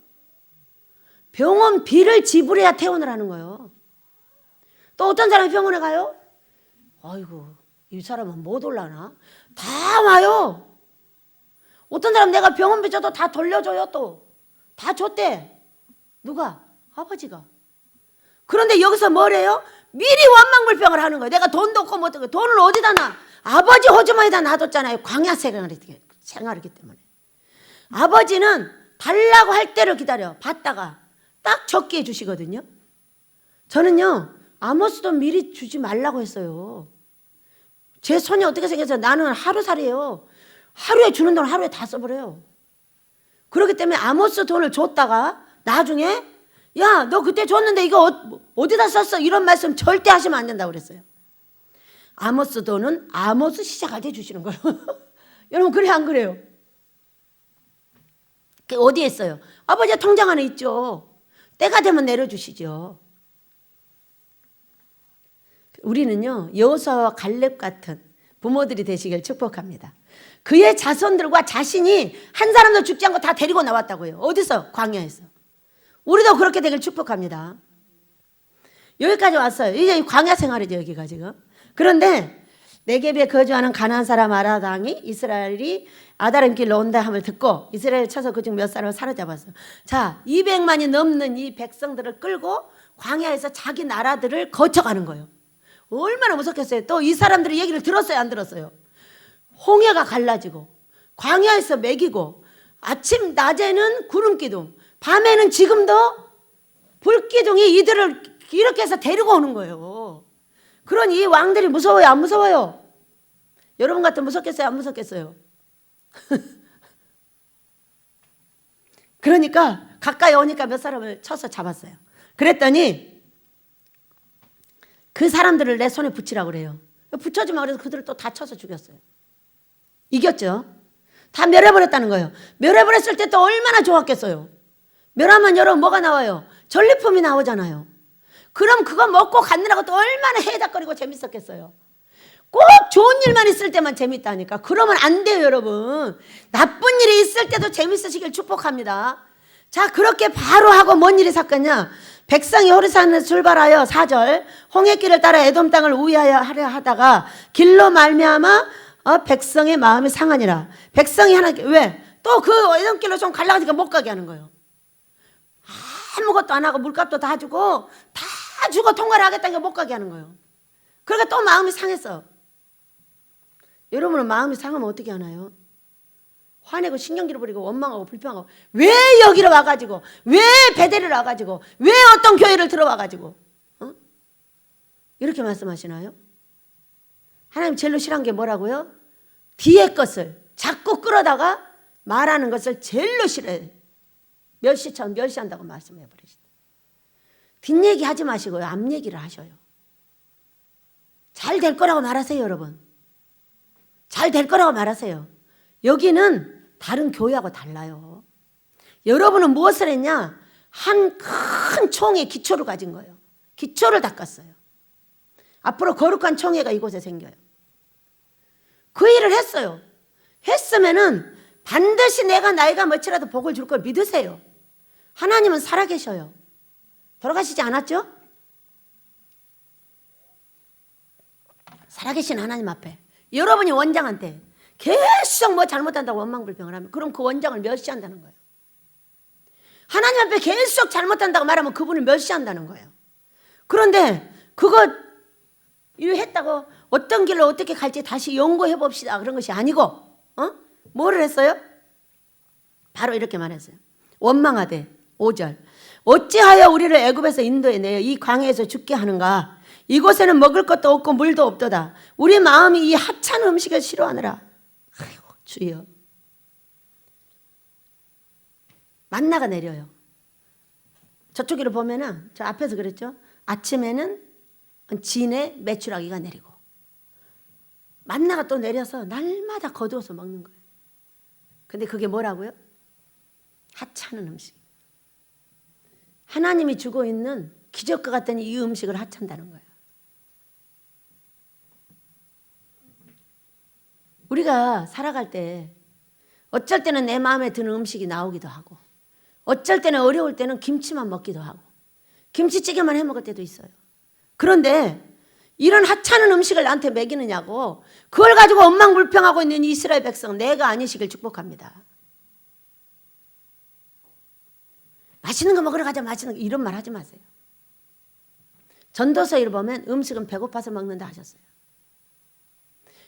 병원비를 지불해야 퇴원을 하는 거예요. 또 어떤 사람이 병원에 가요? 아이고 이 사람은 못 올라나? 다 와요. 어떤 사람 내가 병원비 줘도 다 돌려줘요. 또 다 줬대. 누가? 아버지가. 그런데 여기서 뭐래요? 미리 원망불평을 하는 거예요. 내가 돈도 없고 못 하고 돈을 어디다 놔? 아버지 호주머니에다 놔뒀잖아요. 광야 생활이기 때문에. 아버지는 달라고 할 때를 기다려. 받다가 딱 적게 해주시거든요. 저는요 아모스도 미리 주지 말라고 했어요. 제 손이 어떻게 생겨서 나는 하루살이에요. 하루에 주는 돈 하루에 다 써버려요. 그렇기 때문에 아모스 돈을 줬다가 나중에 야, 너 그때 줬는데 이거 어디다 썼어? 이런 말씀 절대 하시면 안 된다고 그랬어요. 아모스 돈은 아모스 시작할 때 주시는 거예요. 여러분 그래 안 그래요? 어디에 있어요? 아버지 통장 안에 있죠. 때가 되면 내려주시죠. 우리는요 여호수아와 갈렙 같은 부모들이 되시길 축복합니다. 그의 자손들과 자신이 한 사람도 죽지 않고 다 데리고 나왔다고요. 어디서? 광야에서. 우리도 그렇게 되길 축복합니다. 여기까지 왔어요. 이제 광야 생활이죠 여기가 지금. 그런데 네겝에 거주하는 가나안 사람 아라당이 이스라엘이 아다람 길로 온다 함을 듣고 이스라엘 쳐서 그중 몇 사람을 사로잡았어요. 자, 200만이 넘는 이 백성들을 끌고 광야에서 자기 나라들을 거쳐가는 거예요. 얼마나 무섭겠어요. 또 이 사람들의 얘기를 들었어요 안 들었어요? 홍해가 갈라지고 광야에서 먹이고 아침 낮에는 구름기둥 밤에는 지금도 불기둥이 이들을 이렇게 해서 데리고 오는 거예요. 그러니 이 왕들이 무서워요 안 무서워요? 여러분 같으면 무섭겠어요 안 무섭겠어요? 그러니까 가까이 오니까 몇 사람을 쳐서 잡았어요. 그랬더니 그 사람들을 내 손에 붙이라고 그래요. 붙여주면 그래서 그들을 또 다쳐서 죽였어요. 이겼죠. 다 멸해버렸다는 거예요. 멸해버렸을 때 또 얼마나 좋았겠어요. 멸하면 여러분 뭐가 나와요? 전리품이 나오잖아요. 그럼 그거 먹고 갔느라고 또 얼마나 해닥거리고 재밌었겠어요. 꼭 좋은 일만 있을 때만 재밌다니까. 그러면 안 돼요, 여러분. 나쁜 일이 있을 때도 재밌으시길 축복합니다. 자, 그렇게 바로 하고 뭔 일이 샀겠냐? 백성이 호르산을 출발하여 4절 홍해길을 따라 에돔 땅을 우회하여 하려 하다가 길로 말미암아 백성의 마음이 상하니라. 백성이 하나님께 왜? 또 그 에돔길로 좀 가려고 하니까 못 가게 하는 거예요. 아무것도 안 하고 물값도 다 주고 통과를 하겠다니까 못 가게 하는 거예요. 그러니까 또 마음이 상했어. 여러분은 마음이 상하면 어떻게 하나요? 화내고 신경질을 부리고 원망하고 불평하고 왜 여기로 와가지고 왜 베델을 와가지고 왜 어떤 교회를 들어와가지고 이렇게 말씀하시나요? 하나님 제일로 싫어한 게 뭐라고요? 뒤에 것을 자꾸 끌어다가 말하는 것을 제일로 싫어해요. 멸시처럼 멸시한다고 말씀해 버리시다. 뒷얘기 하지 마시고요. 앞 얘기를 하셔요. 잘 될 거라고 말하세요, 여러분. 잘 될 거라고 말하세요. 여기는 다른 교회하고 달라요. 여러분은 무엇을 했냐? 한 큰 총의 기초를 가진 거예요. 기초를 닦았어요. 앞으로 거룩한 총회가 이곳에 생겨요. 그 일을 했어요. 했으면은 반드시 내가 나이가 몇이라도 복을 줄 걸 믿으세요. 하나님은 살아계셔요. 돌아가시지 않았죠? 살아계신 하나님 앞에 여러분이 원장한테 계속 뭐 잘못한다고 원망불평을 하면 그럼 그 원장을 멸시한다는 거예요. 하나님 앞에 계속 잘못한다고 말하면 그분을 멸시한다는 거예요. 그런데 그거 했다고 어떤 길로 어떻게 갈지 다시 연구해 봅시다 그런 것이 아니고 뭐를 했어요? 바로 이렇게 말했어요. 원망하되 5절 어찌하여 우리를 애굽에서 인도해 내어 이 광야에서 죽게 하는가? 이곳에는 먹을 것도 없고 물도 없도다. 우리 마음이 이 하찮은 음식을 싫어하느라. 아이고 주여. 만나가 내려요. 저쪽으로 보면은 저 앞에서 그랬죠. 아침에는 진에 메추라기가 내리고 만나가 또 내려서 날마다 거두어서 먹는 거예요. 근데 그게 뭐라고요? 하찮은 음식. 하나님이 주고 있는 기적과 같은 이 음식을 하찮다는 거예요. 우리가 살아갈 때 어쩔 때는 내 마음에 드는 음식이 나오기도 하고 어쩔 때는 어려울 때는 김치만 먹기도 하고 김치찌개만 해 먹을 때도 있어요. 그런데 이런 하찮은 음식을 나한테 먹이느냐고 그걸 가지고 원망불평하고 있는 이스라엘 백성 내가 아니시길 축복합니다. 맛있는 거 먹으러 가자 맛있는 거 이런 말 하지 마세요. 전도서에 보면 음식은 배고파서 먹는다 하셨어요.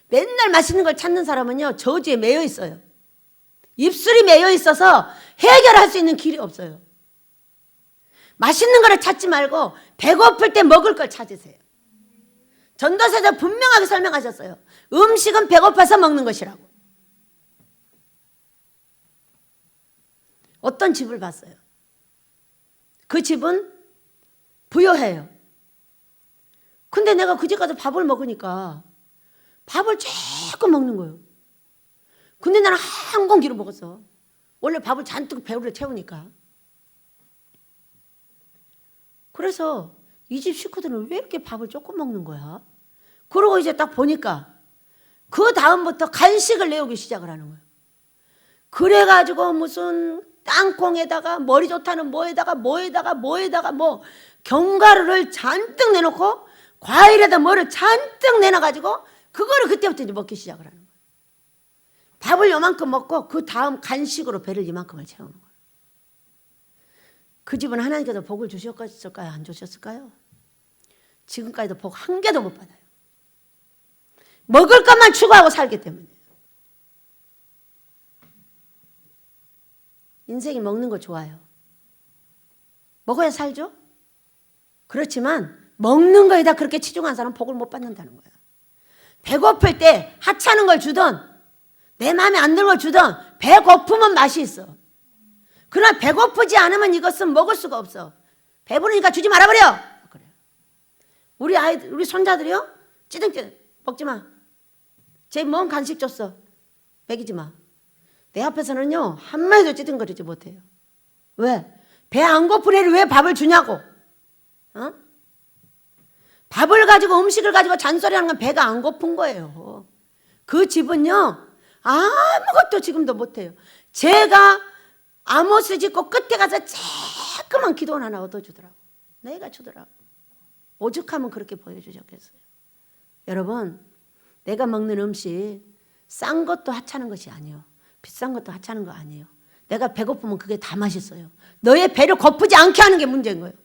맨날 맛있는 걸 찾는 사람은요 저주에 매여 있어요. 입술이 매여 있어서 해결할 수 있는 길이 없어요. 맛있는 거를 찾지 말고 배고플 때 먹을 걸 찾으세요. 전도서에서 분명하게 설명하셨어요. 음식은 배고파서 먹는 것이라고. 어떤 집을 봤어요. 그 집은 부여해요. 근데 내가 그 집 가서 밥을 먹으니까 밥을 조금 먹는 거예요. 근데 나는 한 공기로 먹었어. 원래 밥을 잔뜩 배를 채우니까. 그래서 이 집 식구들은 왜 이렇게 밥을 조금 먹는 거야? 그러고 이제 딱 보니까 그 다음부터 간식을 내오기 시작을 하는 거예요. 그래가지고 무슨 땅콩에다가 머리 좋다는 뭐에다가 뭐 견과류를 잔뜩 내놓고 과일에다 뭐를 잔뜩 내놔가지고 그거를 그때부터 이제 먹기 시작을 하는 거예요. 밥을 요만큼 먹고 그 다음 간식으로 배를 이만큼을 채우는 거예요. 그 집은 하나님께서 복을 주셨을까요? 안 주셨을까요? 지금까지도 복 한 개도 못 받아요. 먹을 것만 추구하고 살기 때문에. 인생이 먹는 거 좋아요. 먹어야 살죠? 그렇지만 먹는 거에다 그렇게 치중한 사람은 복을 못 받는다는 거예요. 배고플 때 하찮은 걸 주던 내 마음에 안 드는 걸 주던 배고프면 맛이 있어. 그러나 배고프지 않으면 이것은 먹을 수가 없어. 배부르니까 주지 말아버려. 그래요. 우리 아이들, 우리 손자들이요? 찌등찌등 먹지 마. 쟤 뭔 간식 줬어. 먹이지 마. 내 앞에서는요 한마디도 찌등거리지 못해요. 왜? 배 안 고픈 애를 왜 밥을 주냐고. 어? 밥을 가지고 음식을 가지고 잔소리하는 건 배가 안 고픈 거예요. 그 집은요 아무것도 지금도 못해요. 제가 아못을 짓고 끝에 가서 조그만 기도원 하나 얻어주더라고. 내가 주더라고. 오죽하면 그렇게 보여주셨겠어요. 여러분, 내가 먹는 음식 싼 것도 하찮은 것이 아니에요. 비싼 것도 하찮은 거 아니에요. 내가 배고프면 그게 다 맛있어요. 너의 배를 고프지 않게 하는 게 문제인 거예요.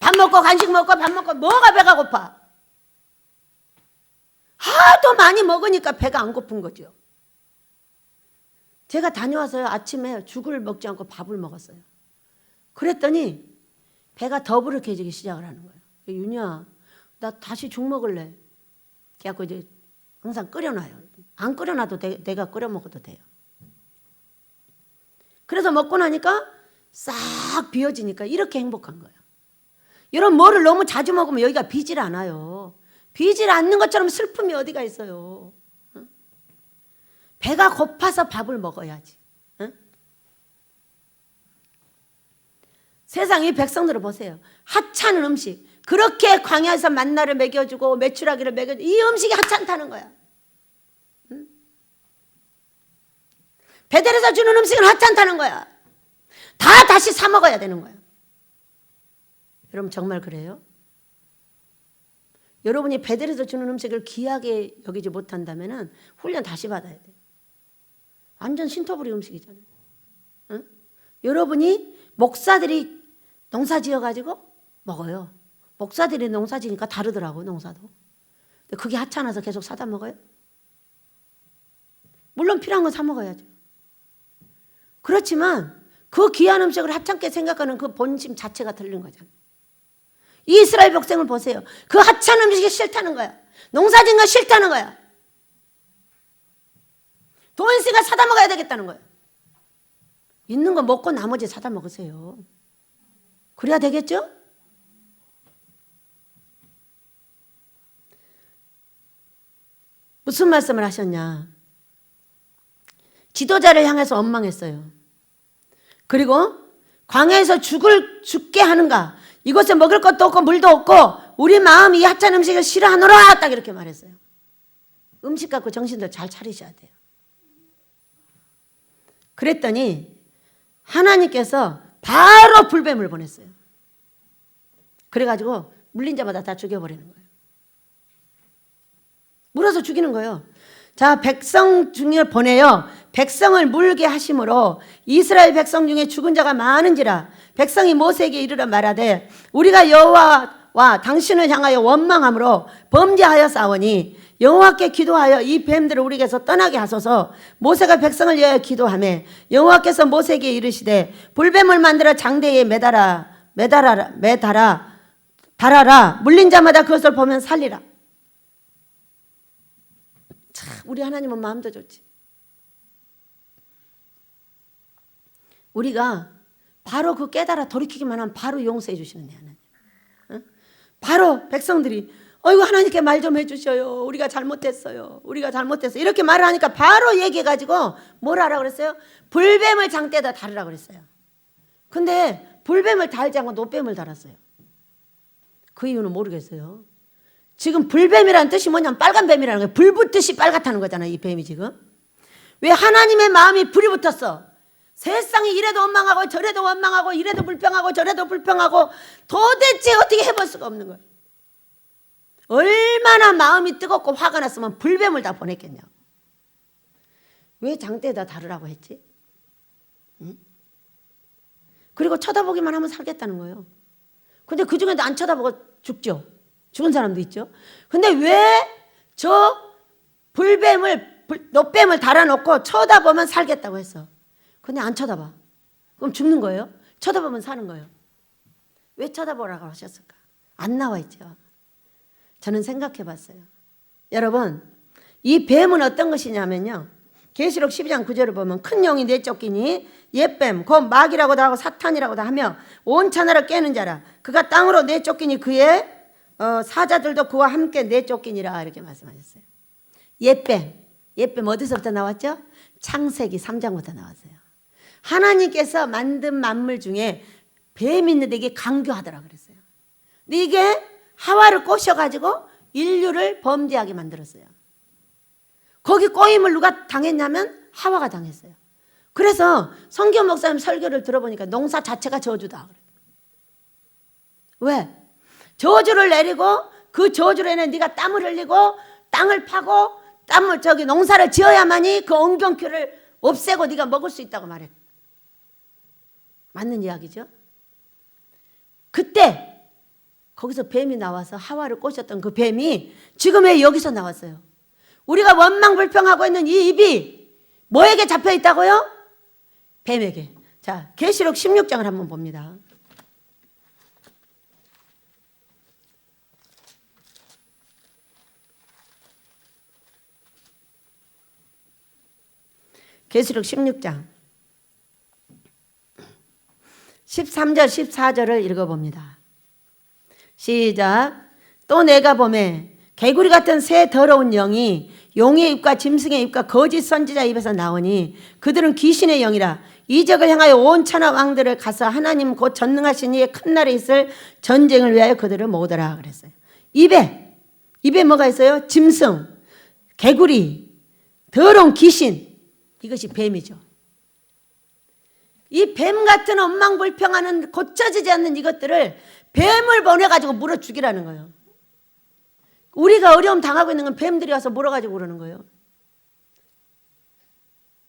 밥 먹고 간식 먹고 밥 먹고 뭐가 배가 고파? 하도 많이 먹으니까 배가 안 고픈 거죠. 제가 다녀와서요 아침에 죽을 먹지 않고 밥을 먹었어요. 그랬더니 배가 더부룩해지기 시작을 하는 거예요. 윤희야, 나 다시 죽 먹을래. 그래갖고 이제 항상 끓여놔요. 안 끓여놔도 내가 끓여 먹어도 돼요. 그래서 먹고 나니까 싹 비워지니까 이렇게 행복한 거예요. 여러분, 뭐를 너무 자주 먹으면 여기가 비질 않아요. 비질 않는 것처럼 슬픔이 어디가 있어요. 배가 고파서 밥을 먹어야지. 세상 이 백성들을 보세요. 하찮은 음식, 그렇게 광야에서 만나를 먹여주고 메추라기를 먹여주고 이 음식이 하찮다는 거야. 베델에서 주는 음식은 하찮다는 거야. 다 다시 사 먹어야 되는 거야. 여러분 정말 그래요? 여러분이 베델에서 주는 음식을 귀하게 여기지 못한다면 훈련 다시 받아야 돼요. 완전 신토부리 음식이잖아요. 응? 여러분이 목사들이 농사 지어가지고 먹어요. 목사들이 농사 지니까 다르더라고요, 농사도. 근데 그게 하찮아서 계속 사다 먹어요? 물론 필요한 건 사 먹어야죠. 그렇지만 그 귀한 음식을 하찮게 생각하는 그 본심 자체가 틀린 거잖아요. 이스라엘 백성을 보세요. 그 하찮은 음식이 싫다는 거야. 농사 지은 거 싫다는 거야. 돈 있으니까 사다 먹어야 되겠다는 거야. 있는 거 먹고 나머지 사다 먹으세요. 그래야 되겠죠? 무슨 말씀을 하셨냐? 지도자를 향해서 원망했어요. 그리고 광야에서 죽게 하는가? 이곳에 먹을 것도 없고 물도 없고 우리 마음이 이 하찮은 음식을 싫어하노라, 딱 이렇게 말했어요. 음식 갖고 정신들 잘 차리셔야 돼요. 그랬더니 하나님께서 바로 불뱀을 보냈어요. 그래가지고 물린 자마다 다 죽여버리는 거예요. 물어서 죽이는 거예요. 자, 백성 중에 보내요. 백성을 물게 하심으로 이스라엘 백성 중에 죽은 자가 많은지라. 백성이 모세에게 이르러 말하되 우리가 여호와와 당신을 향하여 원망함으로 범죄하여 싸우니 여호와께 기도하여 이 뱀들을 우리에게서 떠나게 하소서. 모세가 백성을 위하여 기도하며 여호와께서 모세에게 이르시되 불뱀을 만들어 장대에 달아라. 물린 자마다 그것을 보면 살리라. 참, 우리 하나님은 마음도 좋지. 우리가 바로 그 깨달아 돌이키기만 하면 바로 용서해 주시는 하나님. 바로 백성들이 어이구 하나님께 말 좀 해주셔요. 우리가 잘못했어요. 이렇게 말을 하니까 바로 얘기해가지고 뭘 하라고 그랬어요? 불뱀을 장대에다 달으라고 그랬어요. 근데 불뱀을 달지 않고 노뱀을 달았어요. 그 이유는 모르겠어요. 지금 불뱀이라는 뜻이 뭐냐면 빨간 뱀이라는 거예요. 불 붙듯이 빨갛다는 거잖아요, 이 뱀이 지금. 왜 하나님의 마음이 불이 붙었어? 세상이 이래도 원망하고 저래도 원망하고 이래도 불평하고 저래도 불평하고 도대체 어떻게 해볼 수가 없는 거예요. 얼마나 마음이 뜨겁고 화가 났으면 불뱀을 다 보냈겠냐고. 왜 장대에다 다루라고 했지? 응? 그리고 쳐다보기만 하면 살겠다는 거예요. 근데 그 중에도 안 쳐다보고 죽죠. 죽은 사람도 있죠. 근데 왜 저 노뱀을 달아놓고 쳐다보면 살겠다고 했어? 근데 안 쳐다봐. 그럼 죽는 거예요? 쳐다보면 사는 거예요. 왜 쳐다보라고 하셨을까? 안 나와 있죠. 저는 생각해 봤어요. 여러분, 이 뱀은 어떤 것이냐면요. 계시록 12장 9절을 보면 큰 영이 내쫓기니 옛뱀 곧 마귀라고도 하고 사탄이라고도 하며 온 천하를 깨는 자라. 그가 땅으로 내쫓기니 그의 사자들도 그와 함께 내쫓기니라. 이렇게 말씀하셨어요. 옛뱀 어디서부터 나왔죠? 창세기 3장부터 나왔어요. 하나님께서 만든 만물 중에 뱀이 있는데 이게 강교하더라 그랬어요. 근데 이게 하와를 꼬셔가지고 인류를 범죄하게 만들었어요. 거기 꼬임을 누가 당했냐면 하와가 당했어요. 그래서 성경 목사님 설교를 들어보니까 농사 자체가 저주다. 왜? 저주를 내리고 그 저주로 인해 네가 땀을 흘리고 땅을 파고 농사를 지어야만이 그 엉겅퀴를 없애고 네가 먹을 수 있다고 말해. 맞는 이야기죠? 그때 거기서 뱀이 나와서 하와를 꼬셨던 그 뱀이 지금 왜 여기서 나왔어요? 우리가 원망불평하고 있는 이 입이 뭐에게 잡혀 있다고요? 뱀에게. 자, 계시록 16장을 한번 봅니다. 계시록 16장 13절 14절을 읽어봅니다. 시작. 또 내가 보매 개구리 같은 새 더러운 영이 용의 입과 짐승의 입과 거짓 선지자 입에서 나오니 그들은 귀신의 영이라. 이적을 향하여 온 천하 왕들을 가서 하나님 곧 전능하신 이의 큰 날에 있을 전쟁을 위하여 그들을 모으더라 그랬어요. 입에 뭐가 있어요? 짐승, 개구리, 더러운 귀신. 이것이 뱀이죠. 이 뱀 같은 엉망불평하는 고쳐지지 않는 이것들을 뱀을 보내가지고 물어 죽이라는 거예요. 우리가 어려움 당하고 있는 건 뱀들이 와서 물어가지고 그러는 거예요.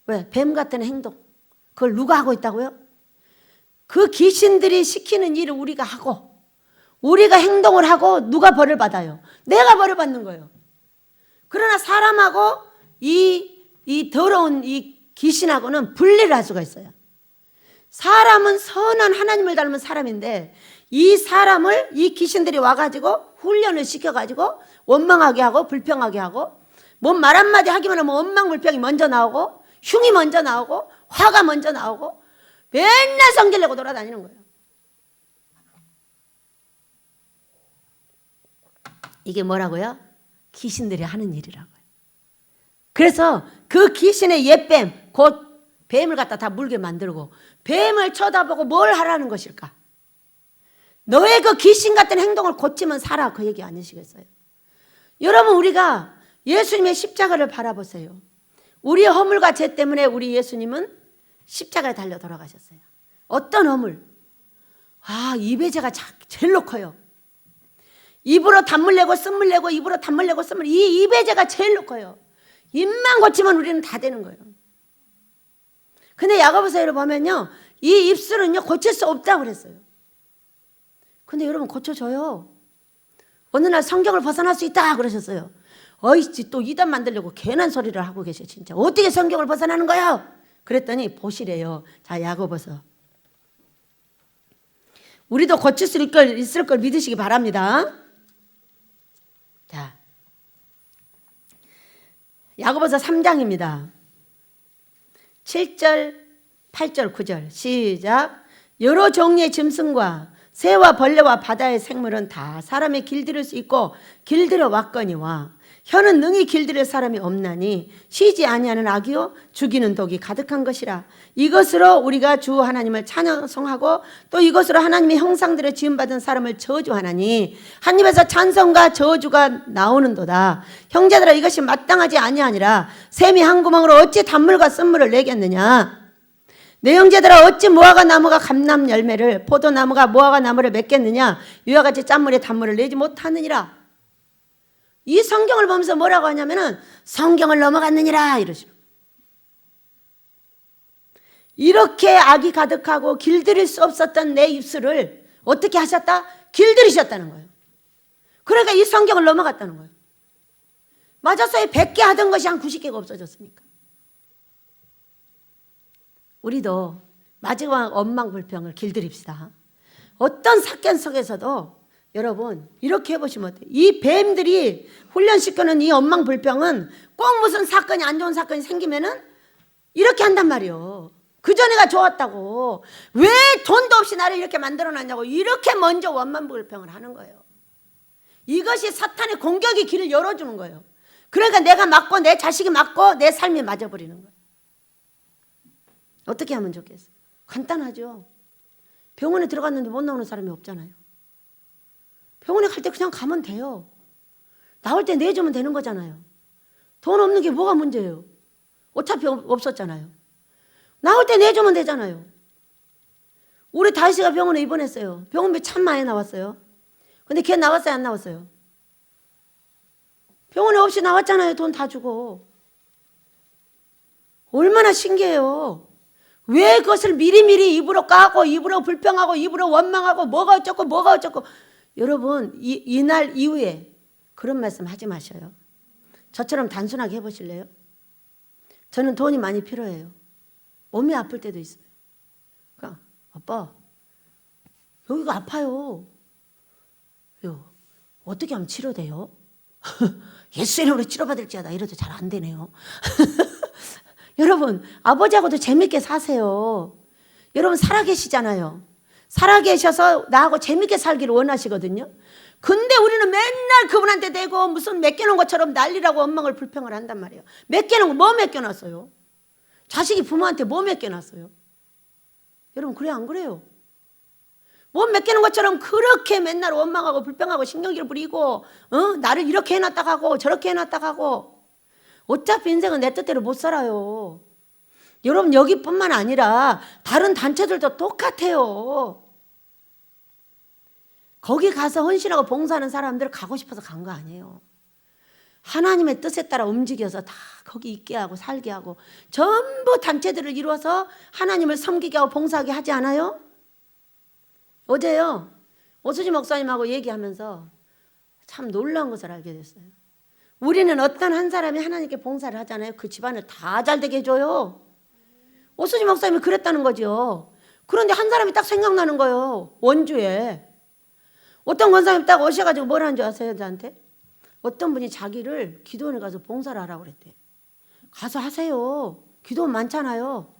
왜? 뱀 같은 행동. 그걸 누가 하고 있다고요? 그 귀신들이 시키는 일을 우리가 하고 우리가 행동을 하고 누가 벌을 받아요? 내가 벌을 받는 거예요. 그러나 사람하고 이 더러운 이 귀신하고는 분리를 할 수가 있어요. 사람은 선한 하나님을 닮은 사람인데 이 사람을 이 귀신들이 와가지고 훈련을 시켜가지고 원망하게 하고 불평하게 하고 뭐 말 한마디 하기만 하면 원망불평이 먼저 나오고 흉이 먼저 나오고 화가 먼저 나오고 맨날 성질 내고 돌아다니는 거예요. 이게 뭐라고요? 귀신들이 하는 일이라고요. 그래서 그 귀신의 옛뱀 곧 뱀을 갖다 다 물게 만들고 뱀을 쳐다보고 뭘 하라는 것일까? 너의 그 귀신 같은 행동을 고치면 살아. 그 얘기 아니시겠어요? 여러분 우리가 예수님의 십자가를 바라보세요. 우리의 허물과 죄 때문에 우리 예수님은 십자가에 달려 돌아가셨어요. 어떤 허물? 입의 죄가 제일로 커요. 입으로 단물 내고 쓴물 내고 입으로 단물 내고 쓴물. 이 입의 죄가 제일로 커요. 입만 고치면 우리는 다 되는 거예요. 근데 야고보서를 보면요. 이 입술은요 고칠 수 없다고 그랬어요. 근데 여러분 고쳐줘요. 어느 날 성경을 벗어날 수 있다 그러셨어요. 어이씨 또 이단 만들려고 괜한 소리를 하고 계셔 진짜. 어떻게 성경을 벗어나는 거예요? 그랬더니 보시래요. 자 야고보서. 우리도 고칠 수 있을 걸 믿으시기 바랍니다. 자 야고보서 3장입니다. 7절, 8절, 9절 시작. 여러 종류의 짐승과 새와 벌레와 바다의 생물은 다 사람의 길들일 수 있고 길들여 왔거니와 혀는 능히 길들일 사람이 없나니 쉬지 아니하는 악이요 죽이는 독이 가득한 것이라. 이것으로 우리가 주 하나님을 찬송하고 또 이것으로 하나님의 형상대로 지음받은 사람을 저주하나니 한 입에서 찬송과 저주가 나오는도다. 형제들아 이것이 마땅하지 아니하니라. 샘이 한 구멍으로 어찌 단물과 쓴물을 내겠느냐. 내 형제들아 어찌 무화과 나무가 감람 열매를 포도나무가 무화과 나무를 맺겠느냐. 이와 같이 짠물에 단물을 내지 못하느니라. 이 성경을 보면서 뭐라고 하냐면은 성경을 넘어갔느니라 이러시죠. 이렇게 악이 가득하고 길들일 수 없었던 내 입술을 어떻게 하셨다? 길들이셨다는 거예요. 그러니까 이 성경을 넘어갔다는 거예요. 맞았어요. 100개 하던 것이 한 90개가 없어졌으니까. 우리도 마지막 원망불평을 길들입시다. 어떤 사건 속에서도 여러분 이렇게 해보시면 어때요? 이 뱀들이 훈련시켜놓은 이 원망불평은 꼭 무슨 사건이 안 좋은 사건이 생기면은 이렇게 한단 말이요. 그전에가 좋았다고. 왜 돈도 없이 나를 이렇게 만들어놨냐고. 이렇게 먼저 원만불평을 하는 거예요. 이것이 사탄의 공격의 길을 열어주는 거예요. 그러니까 내가 맞고 내 자식이 맞고 내 삶이 맞아버리는 거예요. 어떻게 하면 좋겠어요? 간단하죠. 병원에 들어갔는데 못 나오는 사람이 없잖아요. 병원에 갈 때 그냥 가면 돼요. 나올 때 내주면 되는 거잖아요. 돈 없는 게 뭐가 문제예요? 어차피 없었잖아요. 나올 때 내주면 되잖아요. 우리 다희씨가 병원에 입원했어요. 병원비 참 많이 나왔어요. 근데 걔 나왔어요, 안 나왔어요? 병원에 없이 나왔잖아요. 돈 다 주고. 얼마나 신기해요. 왜 그것을 미리미리 입으로 까고 입으로 불평하고 입으로 원망하고 뭐가 어쩌고 뭐가 어쩌고. 여러분 이날 이후에 그런 말씀 하지 마셔요. 저처럼 단순하게 해보실래요? 저는 돈이 많이 필요해요. 몸이 아플 때도 있어요. 그러니까 아빠 여기가 아파요. 어떻게 하면 치료돼요? 예수 이름으로 치료받을지어다. 이래도 잘 안 되네요. 여러분 아버지하고도 재밌게 사세요. 여러분 살아계시잖아요. 살아계셔서 나하고 재밌게 살기를 원하시거든요. 근데 우리는 맨날 그분한테 대고 무슨 맡겨놓은 것처럼 난리라고 원망을 불평을 한단 말이에요. 맡겨놓은 거 뭐 맡겨놨어요? 자식이 부모한테 뭐 맡겨놨어요? 여러분 그래 안 그래요? 뭐 맡기는 것처럼 그렇게 맨날 원망하고 불평하고 신경질 부리고 나를 이렇게 해놨다 가고 저렇게 해놨다 가고. 어차피 인생은 내 뜻대로 못 살아요. 여러분 여기뿐만 아니라 다른 단체들도 똑같아요. 거기 가서 헌신하고 봉사하는 사람들 가고 싶어서 간 거 아니에요. 하나님의 뜻에 따라 움직여서 다 거기 있게 하고 살게 하고 전부 단체들을 이루어서 하나님을 섬기게 하고 봉사하게 하지 않아요? 어제요 오수지 목사님하고 얘기하면서 참 놀라운 것을 알게 됐어요. 우리는 어떤 한 사람이 하나님께 봉사를 하잖아요. 그 집안을 다 잘되게 해줘요. 오수지 목사님이 그랬다는 거죠. 그런데 한 사람이 딱 생각나는 거예요. 원주에 어떤 권사님이 딱 오셔가지고 뭘 하는 줄 아세요? 저한테 어떤 분이 자기를 기도원에 가서 봉사를 하라고 그랬대. 가서 하세요. 기도원 많잖아요.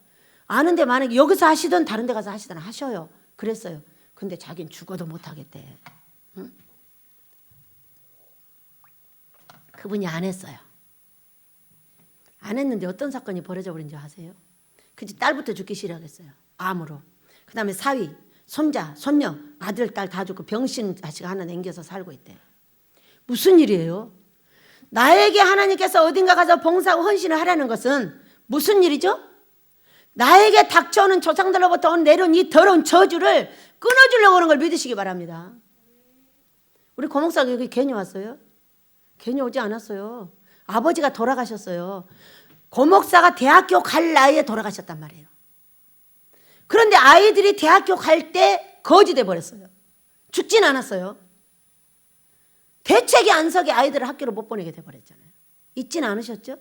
아는데 만약에 여기서 하시든 다른 데 가서 하시든 하셔요. 그랬어요. 근데 자기는 죽어도 못하겠대. 응? 그분이 안 했어요. 안 했는데 어떤 사건이 벌어져 버린 줄 아세요? 그 집 딸부터 죽기 시작했어요. 암으로. 그 다음에 사위, 손자, 손녀, 아들, 딸 다 죽고 병신 자식 하나 남겨서 살고 있대. 무슨 일이에요? 나에게 하나님께서 어딘가 가서 봉사하고 헌신을 하라는 것은 무슨 일이죠? 나에게 닥쳐오는 조상들로부터 내려온 이 더러운 저주를 끊어주려고 하는 걸 믿으시기 바랍니다. 우리 고목사가 여기 괜히 왔어요? 괜히 오지 않았어요. 아버지가 돌아가셨어요. 고목사가 대학교 갈 나이에 돌아가셨단 말이에요. 그런데 아이들이 대학교 갈 때 거지 돼 버렸어요. 죽진 않았어요. 대책이 안 서게 아이들을 학교로 못 보내게 돼 버렸잖아요. 잊진 않으셨죠?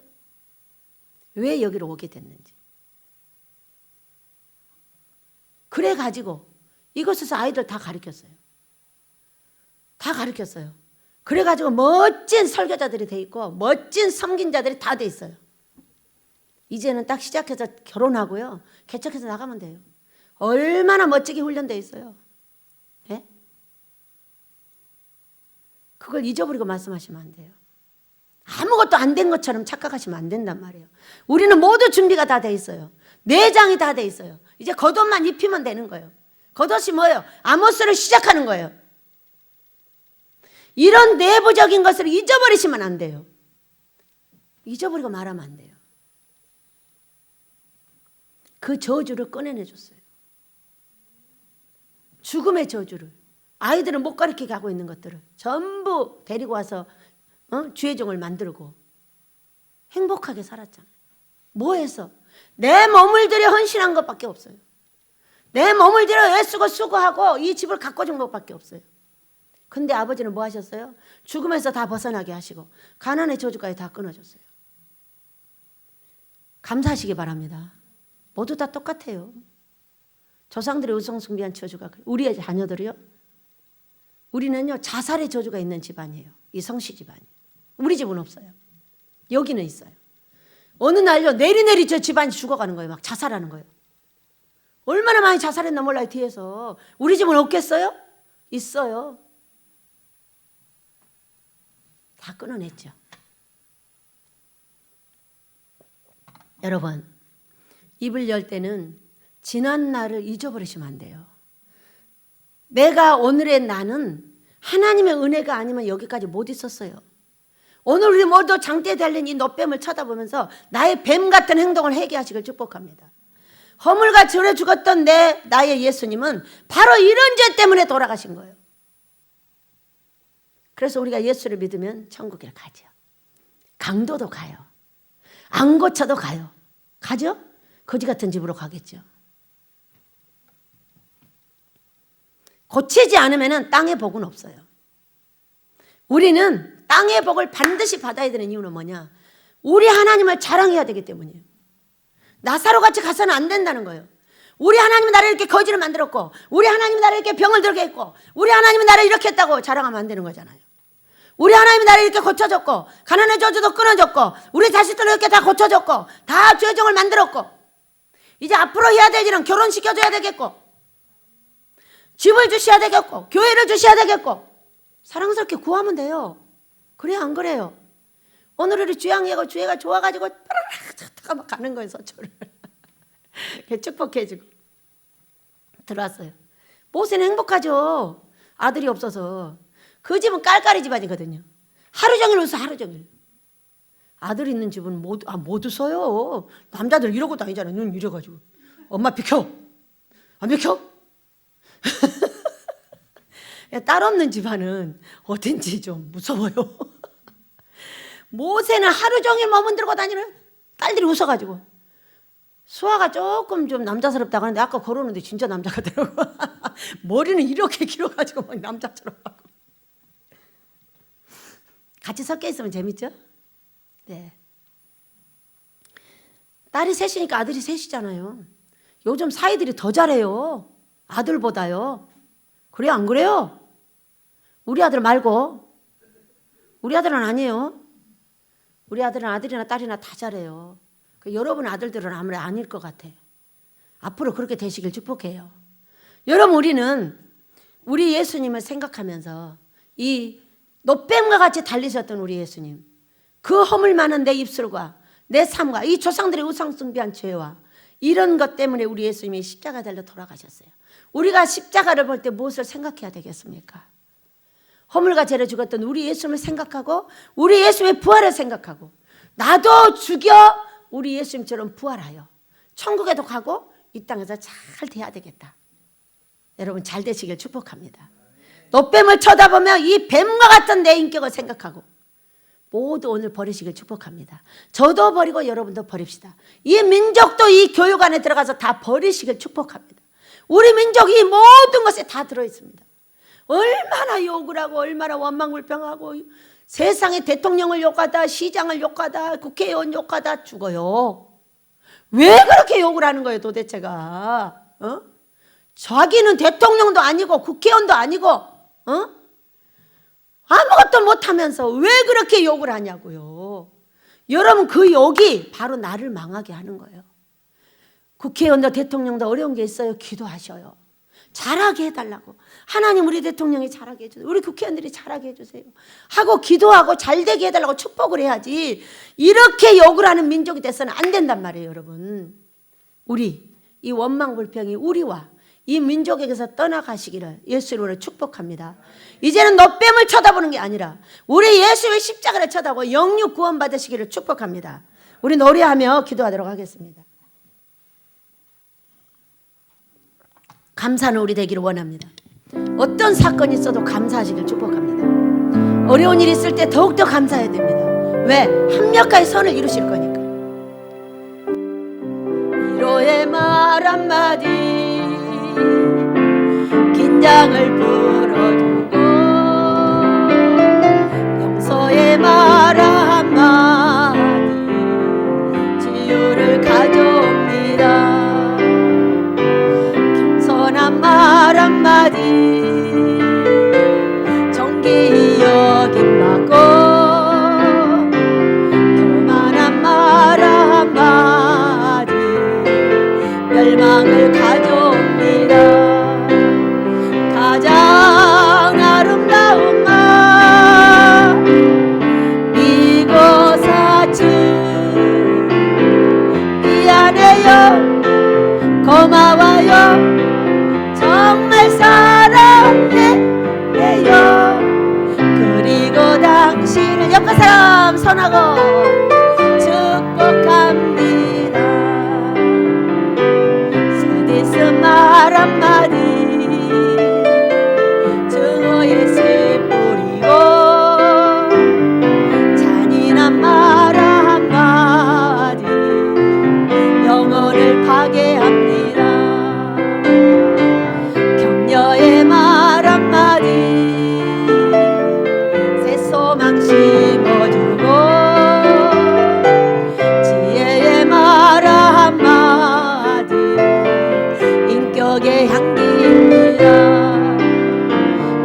왜 여기로 오게 됐는지. 그래 가지고 이곳에서 아이들 다 가르쳤어요. 다 가르쳤어요. 그래 가지고 멋진 설교자들이 돼 있고 멋진 섬긴자들이 다 돼 있어요. 이제는 딱 시작해서 결혼하고요. 개척해서 나가면 돼요. 얼마나 멋지게 훈련되어 있어요. 예? 그걸 잊어버리고 말씀하시면 안 돼요. 아무것도 안 된 것처럼 착각하시면 안 된단 말이에요. 우리는 모두 준비가 다 돼 있어요. 내장이 다 돼 있어요. 이제 겉옷만 입히면 되는 거예요. 겉옷이 뭐예요? 아모스를 시작하는 거예요. 이런 내부적인 것을 잊어버리시면 안 돼요. 잊어버리고 말하면 안 돼요. 그 저주를 꺼내내줬어요. 죽음의 저주를. 아이들은 못 가르치게 하고 있는 것들을 전부 데리고 와서 주의 종을 만들고 행복하게 살았잖아요. 뭐 해서? 내 몸을 들여 헌신한 것밖에 없어요. 내 몸을 들여 애쓰고 수고하고 이 집을 가꿔준 것밖에 없어요. 근데 아버지는 뭐 하셨어요? 죽음에서 다 벗어나게 하시고 가난의 저주까지 다 끊어줬어요. 감사하시기 바랍니다. 모두 다 똑같아요. 조상들의 우상숭배한 저주가 우리의 자녀들이요. 우리는요 자살의 저주가 있는 집안이에요. 이 성씨 집안이. 우리 집은 없어요. 여기는 있어요. 어느 날요 내리내리 저 집안이 죽어가는 거예요. 막 자살하는 거예요. 얼마나 많이 자살했나 몰라요. 뒤에서. 우리 집은 없겠어요? 있어요. 다 끊어냈죠. 여러분, 입을 열 때는 지난 날을 잊어버리시면 안 돼요. 내가 오늘의 나는 하나님의 은혜가 아니면 여기까지 못 있었어요. 오늘 우리 모두 장대에 달린 이 놋뱀을 쳐다보면서 나의 뱀 같은 행동을 회개하시길 축복합니다. 허물과 절에 죽었던 나의 예수님은 바로 이런 죄 때문에 돌아가신 거예요. 그래서 우리가 예수를 믿으면 천국에 가죠. 강도도 가요. 안 고쳐도 가요. 가죠? 거지 같은 집으로 가겠죠. 고치지 않으면 땅의 복은 없어요. 우리는 땅의 복을 반드시 받아야 되는 이유는 뭐냐? 우리 하나님을 자랑해야 되기 때문이에요. 나사로 같이 가서는 안 된다는 거예요. 우리 하나님은 나를 이렇게 거지를 만들었고, 우리 하나님은 나를 이렇게 병을 들게 했고, 우리 하나님은 나를 이렇게 했다고 자랑하면 안 되는 거잖아요. 우리 하나님이 나를 이렇게 고쳐줬고, 가난의 저주도 끊어줬고, 우리 자식들을 이렇게 다 고쳐줬고, 다 죄정을 만들었고, 이제 앞으로 해야 될 일은 결혼시켜줘야 되겠고, 집을 주셔야 되겠고, 교회를 주셔야 되겠고, 사랑스럽게 구하면 돼요. 그래요, 안 그래요? 오늘 우리 주양이하고 주애가 좋아가지고 막 가는 거예요, 서초를. 축복해주고 들어왔어요. 모세는 행복하죠. 아들이 없어서. 그 집은 깔깔이 집안이거든요. 하루 종일 웃어, 하루 종일. 아들 있는 집은 못 웃어요. 남자들 이러고 다니잖아요. 눈 이래가지고. 엄마 비켜. 안 비켜? 딸 없는 집안은 어딘지 좀 무서워요. 모세는 하루 종일 머문들고 다니는 딸들이 웃어가지고. 수아가 조금 좀 남자스럽다고 하는데 아까 걸어오는데 진짜 남자 같더라고. 머리는 이렇게 길어가지고 막 남자처럼 하고. 같이 섞여 있으면 재밌죠? 네. 딸이 셋이니까 아들이 셋이잖아요. 요즘 사이들이 더 잘해요. 아들보다요. 그래요, 안 그래요? 우리 아들 말고. 우리 아들은 아니에요. 우리 아들은 아들이나 딸이나 다 잘해요. 여러분 아들들은 아무래도 아닐 것 같아요. 앞으로 그렇게 되시길 축복해요. 여러분, 우리는 우리 예수님을 생각하면서 이 놋뱀과 같이 달리셨던 우리 예수님, 그 허물 많은 내 입술과 내 삶과 이 조상들의 우상숭배한 죄와 이런 것 때문에 우리 예수님이 십자가 달려 돌아가셨어요. 우리가 십자가를 볼 때 무엇을 생각해야 되겠습니까? 허물과 죄를 죽었던 우리 예수님을 생각하고 우리 예수님의 부활을 생각하고 나도 죽여 우리 예수님처럼 부활하여 천국에도 가고 이 땅에서 잘 돼야 되겠다. 여러분 잘 되시길 축복합니다. 놋뱀을 쳐다보며 이 뱀과 같은 내 인격을 생각하고 모두 오늘 버리시길 축복합니다. 저도 버리고 여러분도 버립시다. 이 민족도 이 교육 안에 들어가서 다 버리시길 축복합니다. 우리 민족이 모든 것에 다 들어있습니다. 얼마나 욕을 하고 얼마나 원망불평하고 세상에 대통령을 욕하다 시장을 욕하다 국회의원 욕하다 죽어요. 왜 그렇게 욕을 하는 거예요 도대체가? 자기는 대통령도 아니고 국회의원도 아니고 아무것도 못하면서 왜 그렇게 욕을 하냐고요. 여러분 그 욕이 바로 나를 망하게 하는 거예요. 국회의원도 대통령도 어려운 게 있어요. 기도하셔요. 잘하게 해달라고. 하나님 우리 대통령이 잘하게 해주세요. 우리 국회의원들이 잘하게 해주세요. 하고 기도하고 잘되게 해달라고 축복을 해야지 이렇게 욕을 하는 민족이 돼서는 안 된단 말이에요. 여러분 우리 이 원망불평이 우리와 이 민족에게서 떠나가시기를 예수님으로 축복합니다. 이제는 놋뱀을 쳐다보는 게 아니라 우리 예수의 십자가를 쳐다보고 영육 구원 받으시기를 축복합니다. 우리 노래하며 기도하도록 하겠습니다. 감사는 우리 되기를 원합니다. 어떤 사건이 있어도 감사하시길 축복합니다. 어려운 일이 있을 때 더욱더 감사해야 됩니다. 왜? 합력하여 선을 이루실 거니까. 위로의 말 한마디 긴장을 풀어주고 용서의 말 한마디 치유를 가져옵니다. 말 한마디 정기 여김 받고 교만한 말 영광을 가져옵니다. 가장 아름다운 말 이곳아주 미안해요 고마워요 정말 사랑해요. 그리고 당신을 옆에 사람 손하고 축복합니다. 스디스 말 한마디 증오의 씨 뿌리고 잔인한 말 한마디 영혼을 파괴합니다. 격려의 말 한마디 새 소망 심어주고 지혜의 말 한마디 인격의 향기입니다.